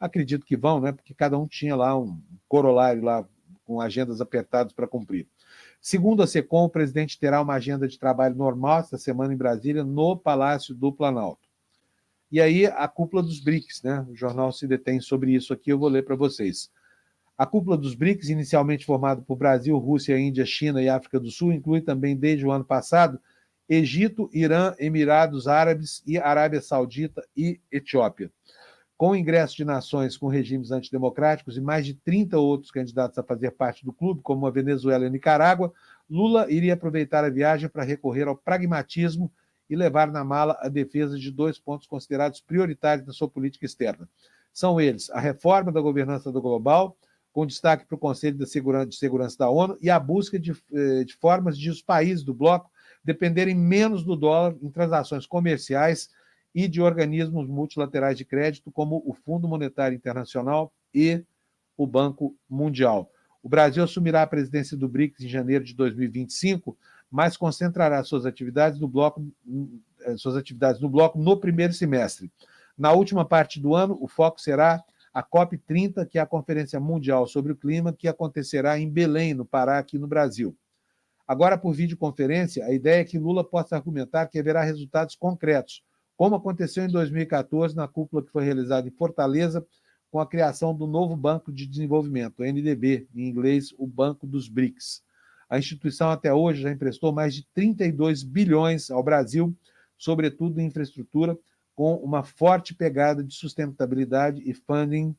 Acredito que vão, né? Porque cada um tinha lá um corolário lá com agendas apertadas para cumprir. Segundo a SECOM, o presidente terá uma agenda de trabalho normal esta semana em Brasília, no Palácio do Planalto. E aí, a cúpula dos BRICS, né? O jornal se detém sobre isso aqui, eu vou ler para vocês. A cúpula dos BRICS, inicialmente formada por Brasil, Rússia, Índia, China e África do Sul, inclui também, desde o ano passado, Egito, Irã, Emirados Árabes e Arábia Saudita e Etiópia. Com o ingresso de nações com regimes antidemocráticos e mais de 30 outros candidatos a fazer parte do clube, como a Venezuela e a Nicarágua, Lula iria aproveitar a viagem para recorrer ao pragmatismo e levar na mala a defesa de 2 pontos considerados prioritários na sua política externa. São eles a reforma da governança do global, com destaque para o Conselho de Segurança da ONU, e a busca de formas de os países do bloco dependerem menos do dólar em transações comerciais e de organismos multilaterais de crédito, como o Fundo Monetário Internacional e o Banco Mundial. O Brasil assumirá a presidência do BRICS em janeiro de 2025, mas concentrará suas atividades no bloco no primeiro semestre. Na última parte do ano, o foco será a COP30, que é a Conferência Mundial sobre o Clima, que acontecerá em Belém, no Pará, aqui no Brasil. Agora, por videoconferência, a ideia é que Lula possa argumentar que haverá resultados concretos, como aconteceu em 2014 na cúpula que foi realizada em Fortaleza, com a criação do novo Banco de Desenvolvimento, o NDB, em inglês, o Banco dos BRICS. A instituição até hoje já emprestou mais de 32 bilhões ao Brasil, sobretudo em infraestrutura, com uma forte pegada de sustentabilidade e funding,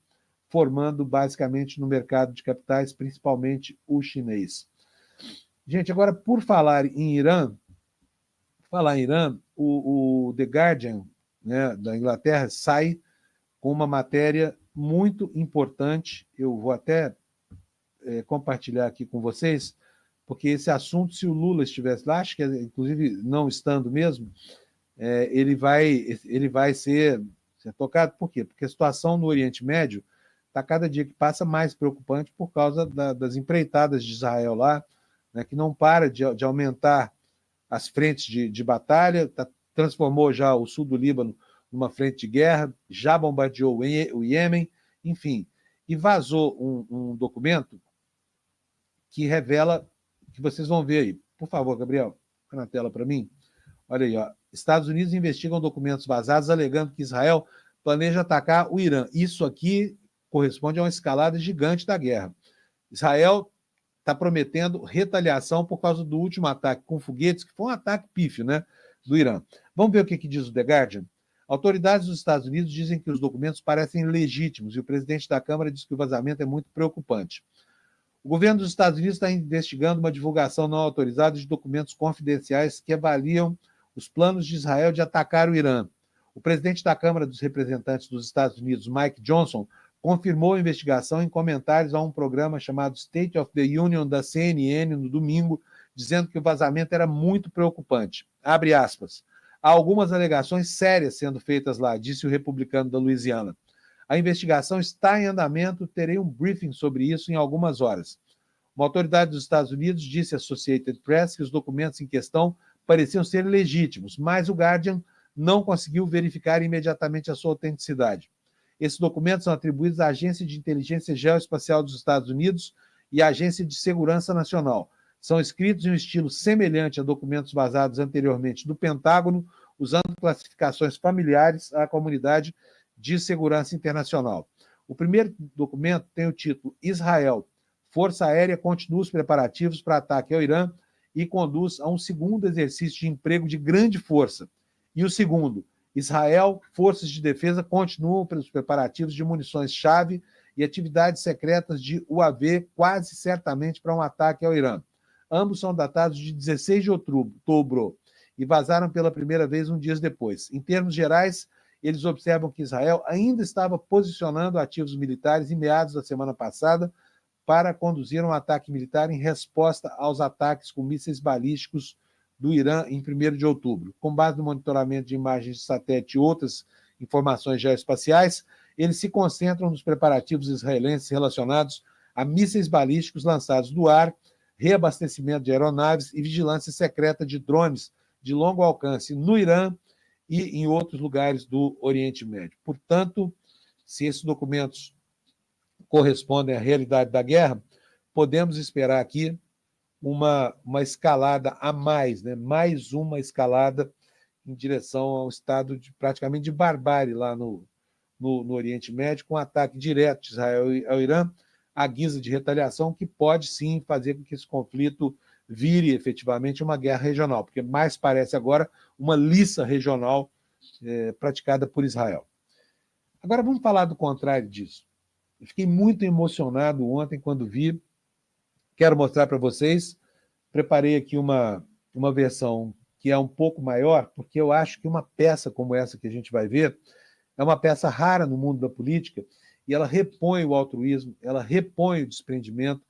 formando basicamente no mercado de capitais, principalmente o chinês. Gente, agora, por falar em Irã, o The Guardian, né, da Inglaterra, sai com uma matéria muito importante. Eu vou até compartilhar aqui com vocês, porque esse assunto, se o Lula estivesse lá, acho que, inclusive, não estando mesmo, ele vai ser tocado. Por quê? Porque a situação no Oriente Médio está cada dia que passa mais preocupante por causa das empreitadas de Israel lá, né, que não para de aumentar as frentes de batalha, transformou já o sul do Líbano numa frente de guerra, já bombardeou o Iêmen, enfim. E vazou um documento que revela, que vocês vão ver aí. Por favor, Gabriel, fica na tela para mim. Olha aí, ó. Estados Unidos investigam documentos vazados alegando que Israel planeja atacar o Irã. Isso aqui corresponde a uma escalada gigante da guerra. Israel está prometendo retaliação por causa do último ataque com foguetes, que foi um ataque pífio, né, do Irã. Vamos ver o que diz o The Guardian? Autoridades dos Estados Unidos dizem que os documentos parecem legítimos e o presidente da Câmara diz que o vazamento é muito preocupante. O governo dos Estados Unidos está investigando uma divulgação não autorizada de documentos confidenciais que avaliam os planos de Israel de atacar o Irã. O presidente da Câmara dos Representantes dos Estados Unidos, Mike Johnson, confirmou a investigação em comentários a um programa chamado State of the Union da CNN no domingo, dizendo que o vazamento era muito preocupante. Abre aspas. Há algumas alegações sérias sendo feitas lá, disse o republicano da Louisiana. A investigação está em andamento, terei um briefing sobre isso em algumas horas. Uma autoridade dos Estados Unidos disse à Associated Press que os documentos em questão pareciam ser legítimos, mas o Guardian não conseguiu verificar imediatamente a sua autenticidade. Esses documentos são atribuídos à Agência de Inteligência Geoespacial dos Estados Unidos e à Agência de Segurança Nacional. São escritos em um estilo semelhante a documentos vazados anteriormente do Pentágono, usando classificações familiares à comunidade de segurança internacional. O primeiro documento tem o título Israel. Força Aérea continua os preparativos para ataque ao Irã e conduz a um segundo exercício de emprego de grande força. E o segundo, Israel, forças de defesa continuam pelos preparativos de munições-chave e atividades secretas de UAV, quase certamente para um ataque ao Irã. Ambos são datados de 16 de outubro e vazaram pela primeira vez dias depois. Em termos gerais, eles observam que Israel ainda estava posicionando ativos militares em meados da semana passada para conduzir um ataque militar em resposta aos ataques com mísseis balísticos do Irã em 1º de outubro. Com base no monitoramento de imagens de satélite e outras informações geoespaciais, eles se concentram nos preparativos israelenses relacionados a mísseis balísticos lançados do ar, reabastecimento de aeronaves e vigilância secreta de drones de longo alcance no Irã e em outros lugares do Oriente Médio. Portanto, se esses documentos correspondem à realidade da guerra, podemos esperar aqui uma escalada a mais, né? Mais uma escalada em direção ao estado praticamente de barbárie lá no Oriente Médio, com um ataque direto de Israel ao Irã, à guisa de retaliação, que pode sim fazer com que esse conflito vire efetivamente uma guerra regional, porque mais parece agora uma liça regional praticada por Israel. Agora vamos falar do contrário disso. Eu fiquei muito emocionado ontem quando vi. Quero mostrar para vocês. Preparei aqui uma versão que é um pouco maior, porque eu acho que uma peça como essa que a gente vai ver é uma peça rara no mundo da política e ela repõe o altruísmo, ela repõe o desprendimento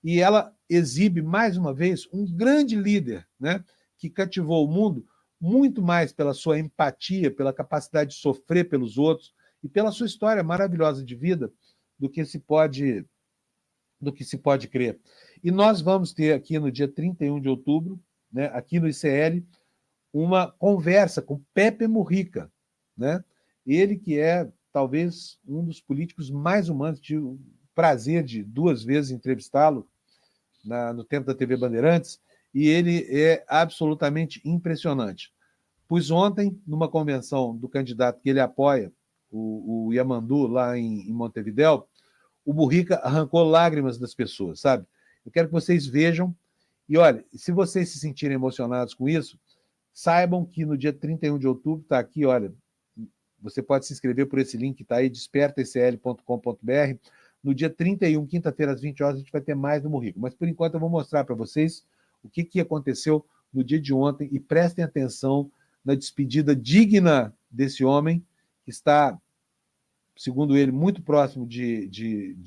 e ela exibe, mais uma vez, um grande líder, né, que cativou o mundo muito mais pela sua empatia, pela capacidade de sofrer pelos outros e pela sua história maravilhosa de vida do que se pode crer. E nós vamos ter aqui no dia 31 de outubro, né, aqui no ICL, uma conversa com Pepe Mujica, né? Ele que é talvez um dos políticos mais humanos, tive o prazer de 2 vezes entrevistá-lo no tempo da TV Bandeirantes, e ele é absolutamente impressionante. Pus ontem, numa convenção do candidato que ele apoia, o Yamandu, lá em Montevidéu, o Mujica arrancou lágrimas das pessoas, sabe? Eu quero que vocês vejam. E olha, se vocês se sentirem emocionados com isso, saibam que no dia 31 de outubro, está aqui, olha, você pode se inscrever por esse link que está aí, despertaecl.com.br. No dia 31, quinta-feira, às 20 horas, a gente vai ter mais do Mujica. Mas, por enquanto, eu vou mostrar para vocês o que aconteceu no dia de ontem e prestem atenção na despedida digna desse homem, que está, segundo ele, muito próximo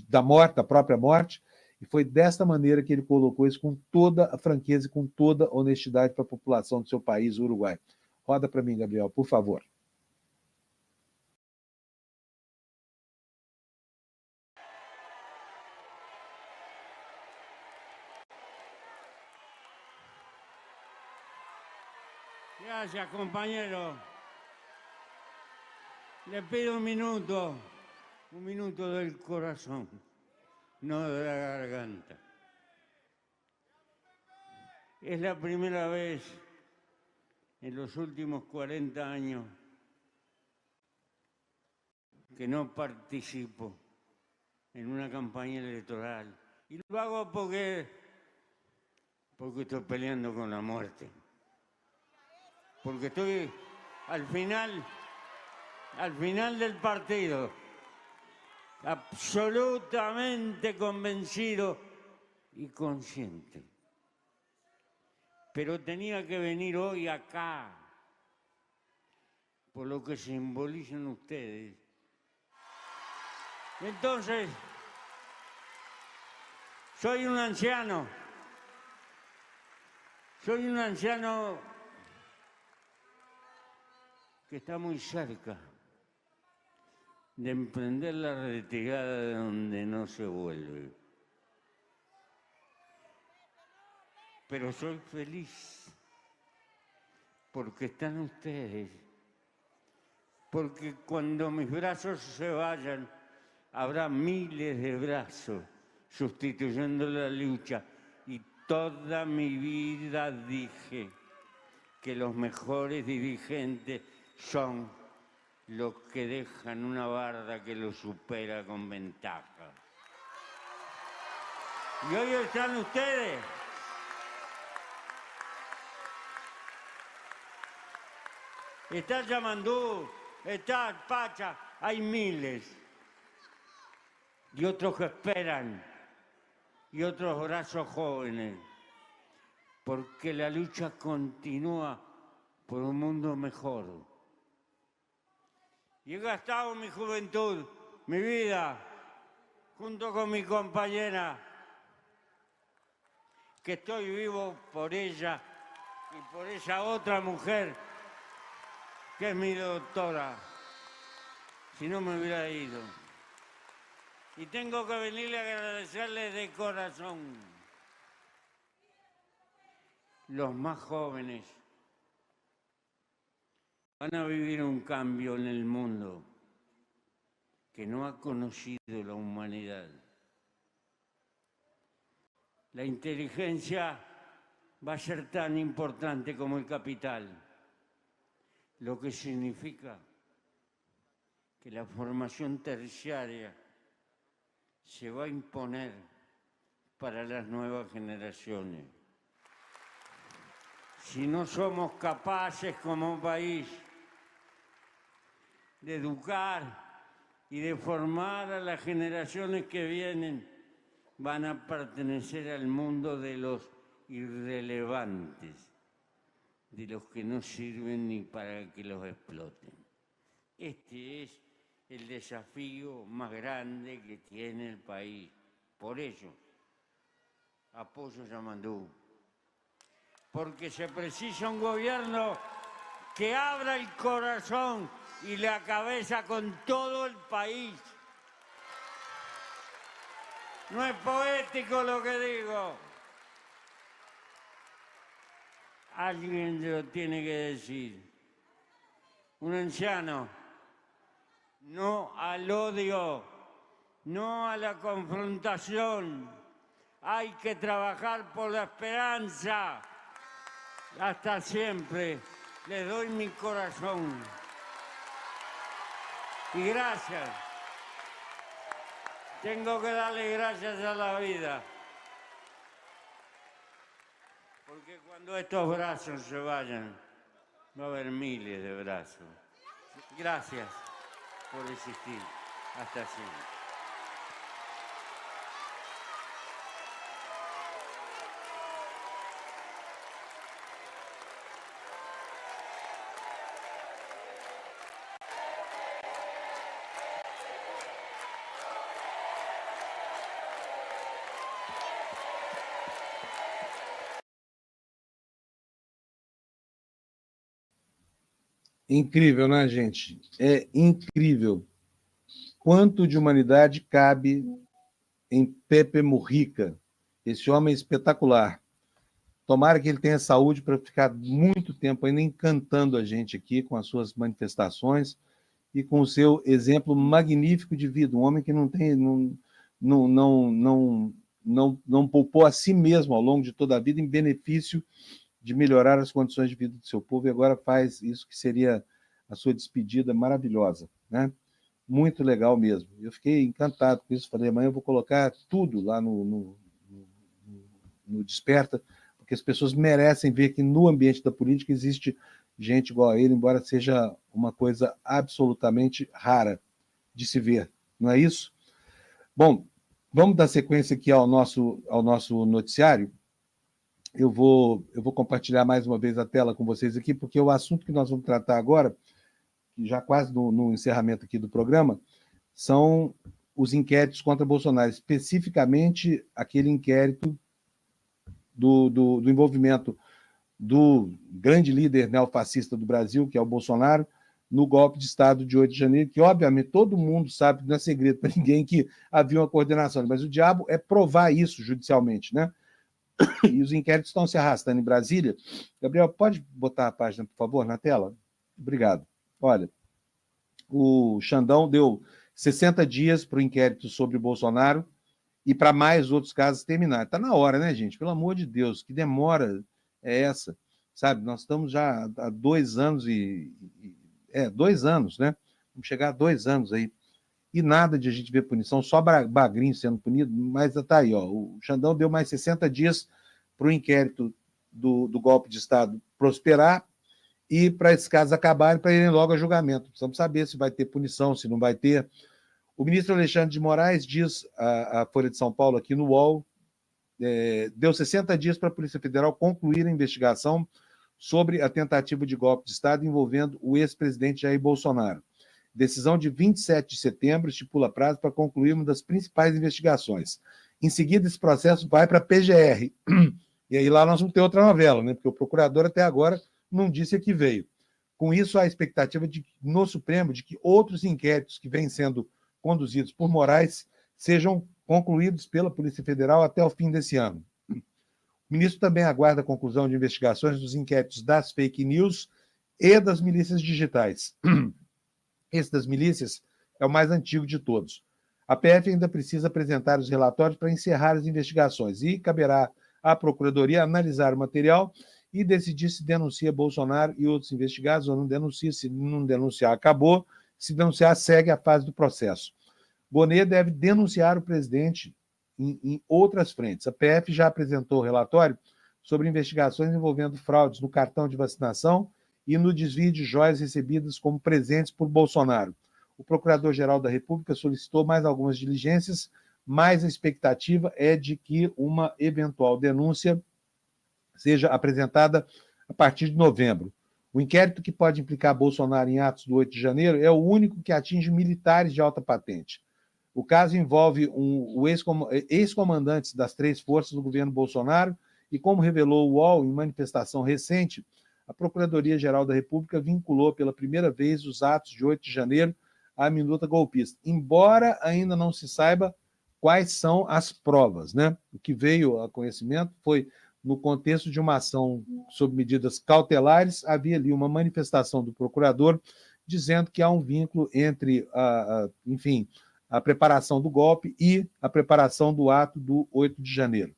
da morte, da própria morte, e foi desta maneira que ele colocou isso com toda a franqueza e com toda a honestidade para a população do seu país, o Uruguai. Roda para mim, Gabriel, por favor. Gracias, compañero. Le pido un minuto del corazón, no de la garganta. Es la primera vez en los últimos 40 años que no participo en una campaña electoral. Y lo hago porque estoy peleando con la muerte. Porque estoy al final del partido, absolutamente convencido y consciente. Pero tenía que venir hoy acá, por lo que simbolizan ustedes. Entonces, soy un anciano que está muy cerca de emprender la retirada de donde no se vuelve. Pero soy feliz porque están ustedes, porque cuando mis brazos se vayan, habrá miles de brazos sustituyendo la lucha. Y toda mi vida dije que los mejores dirigentes son los que dejan una barda que los supera con ventaja. Y hoy están ustedes. Está Yamandu, está Pacha, hay miles. Y otros que esperan, y otros brazos jóvenes. Porque la lucha continúa por un mundo mejor. Y he gastado mi juventud, mi vida, junto con mi compañera, que estoy vivo por ella y por esa otra mujer que es mi doctora. Si no me hubiera ido. Y tengo que venirle a agradecerle de corazón. Los más jóvenes van a vivir un cambio en el mundo que no ha conocido la humanidad. La inteligencia va a ser tan importante como el capital, lo que significa que la formación terciaria se va a imponer para las nuevas generaciones. Si no somos capaces como país de educar y de formar a las generaciones que vienen, van a pertenecer al mundo de los irrelevantes, de los que no sirven ni para que los exploten. Este es el desafío más grande que tiene el país. Por ello, apoyo a Yamandu. Porque se precisa un gobierno que abra el corazón y la cabeza con todo el país. No es poético lo que digo. Alguien lo tiene que decir. Un anciano. No al odio, no a la confrontación. Hay que trabajar por la esperanza. Hasta siempre. Les doy mi corazón. Y gracias. Tengo que darle gracias a la vida. Porque cuando estos brazos se vayan, va a haber miles de brazos. Gracias por existir. Hasta siempre. Incrível, né, gente? É incrível. Quanto de humanidade cabe em Pepe Mujica, esse homem espetacular. Tomara que ele tenha saúde para ficar muito tempo ainda encantando a gente aqui com as suas manifestações e com o seu exemplo magnífico de vida. Um homem que não poupou a si mesmo ao longo de toda a vida em benefício de melhorar as condições de vida do seu povo, e agora faz isso que seria a sua despedida maravilhosa, né? Muito legal mesmo. Eu fiquei encantado com isso. Falei, amanhã eu vou colocar tudo lá no Desperta, porque as pessoas merecem ver que no ambiente da política existe gente igual a ele, embora seja uma coisa absolutamente rara de se ver. Não é isso? Bom, vamos dar sequência aqui ao nosso noticiário. Eu vou compartilhar mais uma vez a tela com vocês aqui, porque o assunto que nós vamos tratar agora, já quase no encerramento aqui do programa, são os inquéritos contra Bolsonaro, especificamente aquele inquérito do envolvimento do grande líder neofascista do Brasil, que é o Bolsonaro, no golpe de Estado de 8 de janeiro, que obviamente todo mundo sabe, não é segredo para ninguém que havia uma coordenação, mas o diabo é provar isso judicialmente, né? E os inquéritos estão se arrastando em Brasília. Gabriel, pode botar a página, por favor, na tela? Obrigado. Olha, o Xandão deu 60 dias para o inquérito sobre o Bolsonaro e para mais outros casos terminar. Está na hora, né, gente? Pelo amor de Deus, que demora é essa? Sabe, nós estamos já há 2 anos 2 anos, né? Vamos chegar a 2 anos aí. E nada de a gente ver punição, só Bagrinho sendo punido, mas está aí, ó. O Xandão deu mais 60 dias para o inquérito do golpe de Estado prosperar e para esses casos acabarem, para irem logo a julgamento. Precisamos saber se vai ter punição, se não vai ter. O ministro Alexandre de Moraes diz, a Folha de São Paulo aqui no UOL, deu 60 dias para a Polícia Federal concluir a investigação sobre a tentativa de golpe de Estado envolvendo o ex-presidente Jair Bolsonaro. Decisão de 27 de setembro estipula prazo para concluir uma das principais investigações. Em seguida, esse processo vai para a PGR. E aí lá nós vamos ter outra novela, né? Porque o procurador até agora não disse a que veio. Com isso, há a expectativa no Supremo de que outros inquéritos que vêm sendo conduzidos por Moraes sejam concluídos pela Polícia Federal até o fim desse ano. O ministro também aguarda a conclusão de investigações dos inquéritos das fake news e das milícias digitais. Esse das milícias é o mais antigo de todos. A PF ainda precisa apresentar os relatórios para encerrar as investigações e caberá à Procuradoria analisar o material e decidir se denuncia Bolsonaro e outros investigados ou não denuncia. Se não denunciar, acabou. Se denunciar, segue a fase do processo. Bonet deve denunciar o presidente em outras frentes. A PF já apresentou o relatório sobre investigações envolvendo fraudes no cartão de vacinação e no desvio de joias recebidas como presentes por Bolsonaro. O Procurador-Geral da República solicitou mais algumas diligências, mas a expectativa é de que uma eventual denúncia seja apresentada a partir de novembro. O inquérito que pode implicar Bolsonaro em atos do 8 de janeiro é o único que atinge militares de alta patente. O caso envolve ex-comandantes das 3 forças do governo Bolsonaro e, como revelou o UOL em manifestação recente, a Procuradoria-Geral da República vinculou pela primeira vez os atos de 8 de janeiro à minuta golpista, embora ainda não se saiba quais são as provas, né? O que veio a conhecimento foi, no contexto de uma ação sob medidas cautelares, havia ali uma manifestação do procurador dizendo que há um vínculo entre, a preparação do golpe e a preparação do ato do 8 de janeiro.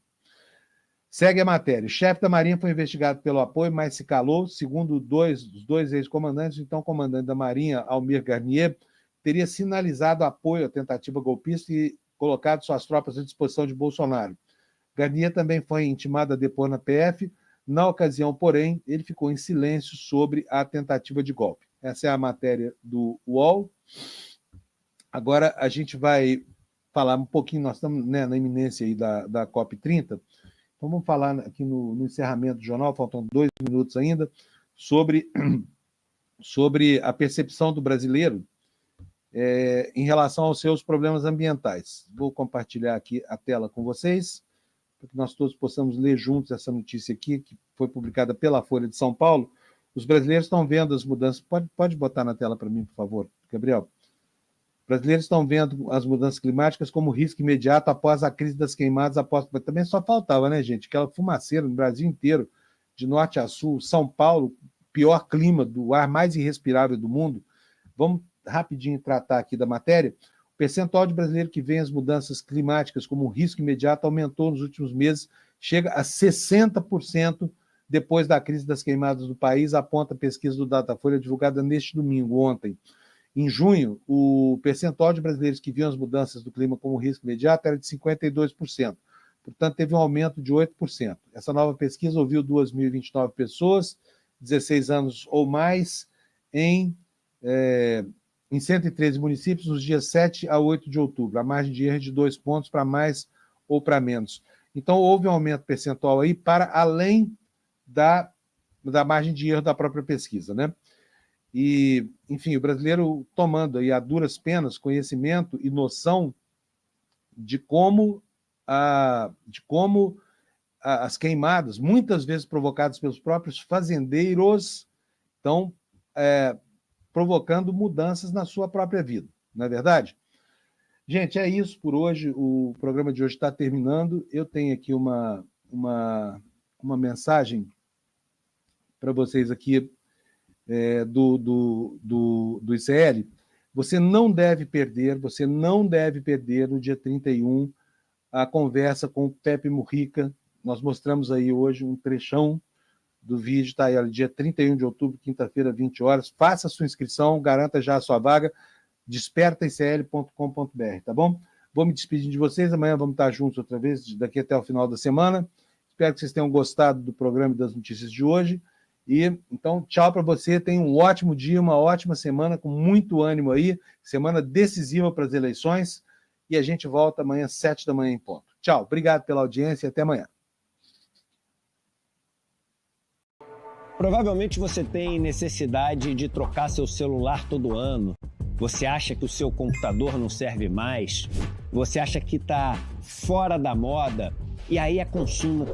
Segue a matéria. O chefe da Marinha foi investigado pelo apoio, mas se calou. Segundo os dois ex-comandantes, o então comandante da Marinha, Almir Garnier, teria sinalizado apoio à tentativa golpista e colocado suas tropas à disposição de Bolsonaro. Garnier também foi intimado a depor na PF. Na ocasião, porém, ele ficou em silêncio sobre a tentativa de golpe. Essa é a matéria do UOL. Agora a gente vai falar um pouquinho, nós estamos, né, na iminência aí da COP30, então vamos falar aqui no encerramento do jornal, faltam 2 minutos ainda, sobre a percepção do brasileiro em relação aos seus problemas ambientais. Vou compartilhar aqui a tela com vocês, para que nós todos possamos ler juntos essa notícia aqui, que foi publicada pela Folha de São Paulo. Os brasileiros estão vendo as mudanças. Pode botar na tela para mim, por favor, Gabriel. Os brasileiros estão vendo as mudanças climáticas como risco imediato após a crise das queimadas. Mas também só faltava, né, gente? Aquela fumaceira no Brasil inteiro, de norte a sul. São Paulo, pior clima, do ar mais irrespirável do mundo. Vamos rapidinho tratar aqui da matéria. O percentual de brasileiro que vê as mudanças climáticas como um risco imediato aumentou nos últimos meses, chega a 60% depois da crise das queimadas do país, aponta a pesquisa do Datafolha divulgada neste domingo, ontem. Em junho, o percentual de brasileiros que viam as mudanças do clima como risco imediato era de 52%. Portanto, teve um aumento de 8%. Essa nova pesquisa ouviu 2.029 pessoas, 16 anos ou mais, em 113 municípios, nos dias 7 a 8 de outubro. A margem de erro é de 2 pontos para mais ou para menos. Então, houve um aumento percentual aí para além da margem de erro da própria pesquisa, né? E, enfim, o brasileiro tomando aí a duras penas conhecimento e noção de como as queimadas, muitas vezes provocadas pelos próprios fazendeiros, estão provocando mudanças na sua própria vida, não é verdade? Gente, é isso por hoje. O programa de hoje está terminando. Eu tenho aqui uma mensagem para vocês aqui do ICL. Você não deve perder no dia 31 a conversa com o Pepe Mujica. Nós mostramos aí hoje um trechão do vídeo, está aí, dia 31 de outubro, quinta-feira, 20 horas. Faça a sua inscrição, garanta já a sua vaga, despertaicl.com.br, tá bom? Vou me despedir de vocês, amanhã vamos estar juntos outra vez, daqui até o final da semana. Espero que vocês tenham gostado do programa e das notícias de hoje. E, então, tchau para você, tenha um ótimo dia, uma ótima semana, com muito ânimo aí, semana decisiva para as eleições, e a gente volta amanhã, 7 da manhã em ponto. Tchau, obrigado pela audiência e até amanhã. Provavelmente você tem necessidade de trocar seu celular todo ano. Você acha que o seu computador não serve mais. Você acha que está fora da moda. E aí é consumo,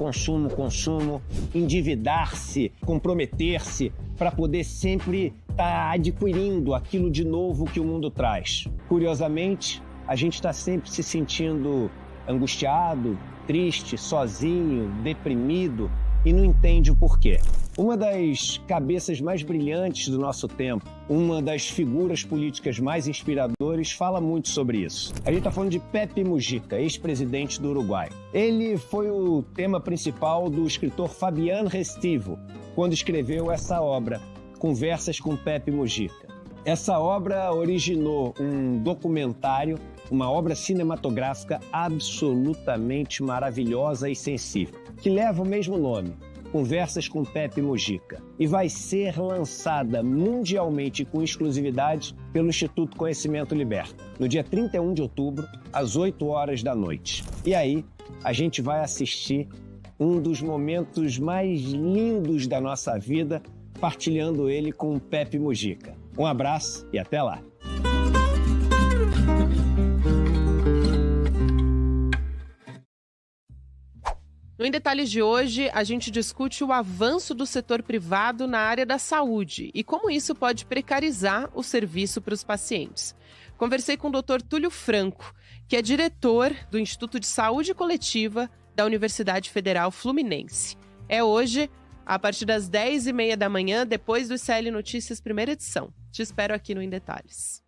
endividar-se, comprometer-se para poder sempre estar adquirindo aquilo de novo que o mundo traz. Curiosamente, a gente está sempre se sentindo angustiado, triste, sozinho, deprimido e não entende o porquê. Uma das cabeças mais brilhantes do nosso tempo, uma das figuras políticas mais inspiradoras, fala muito sobre isso. A gente está falando de Pepe Mujica, ex-presidente do Uruguai. Ele foi o tema principal do escritor Fabián Restivo, quando escreveu essa obra, Conversas com Pepe Mujica. Essa obra originou um documentário, uma obra cinematográfica absolutamente maravilhosa e sensível, que leva o mesmo nome, Conversas com Pepe Mujica, e vai ser lançada mundialmente com exclusividade pelo Instituto Conhecimento Liberta, no dia 31 de outubro, às 8 horas da noite. E aí, a gente vai assistir um dos momentos mais lindos da nossa vida, partilhando ele com o Pepe Mujica. Um abraço e até lá! No Em Detalhes de hoje, a gente discute o avanço do setor privado na área da saúde e como isso pode precarizar o serviço para os pacientes. Conversei com o Dr. Túlio Franco, que é diretor do Instituto de Saúde Coletiva da Universidade Federal Fluminense. É hoje, a partir das 10h30 da manhã, depois do ICL Notícias, primeira edição. Te espero aqui no Em Detalhes.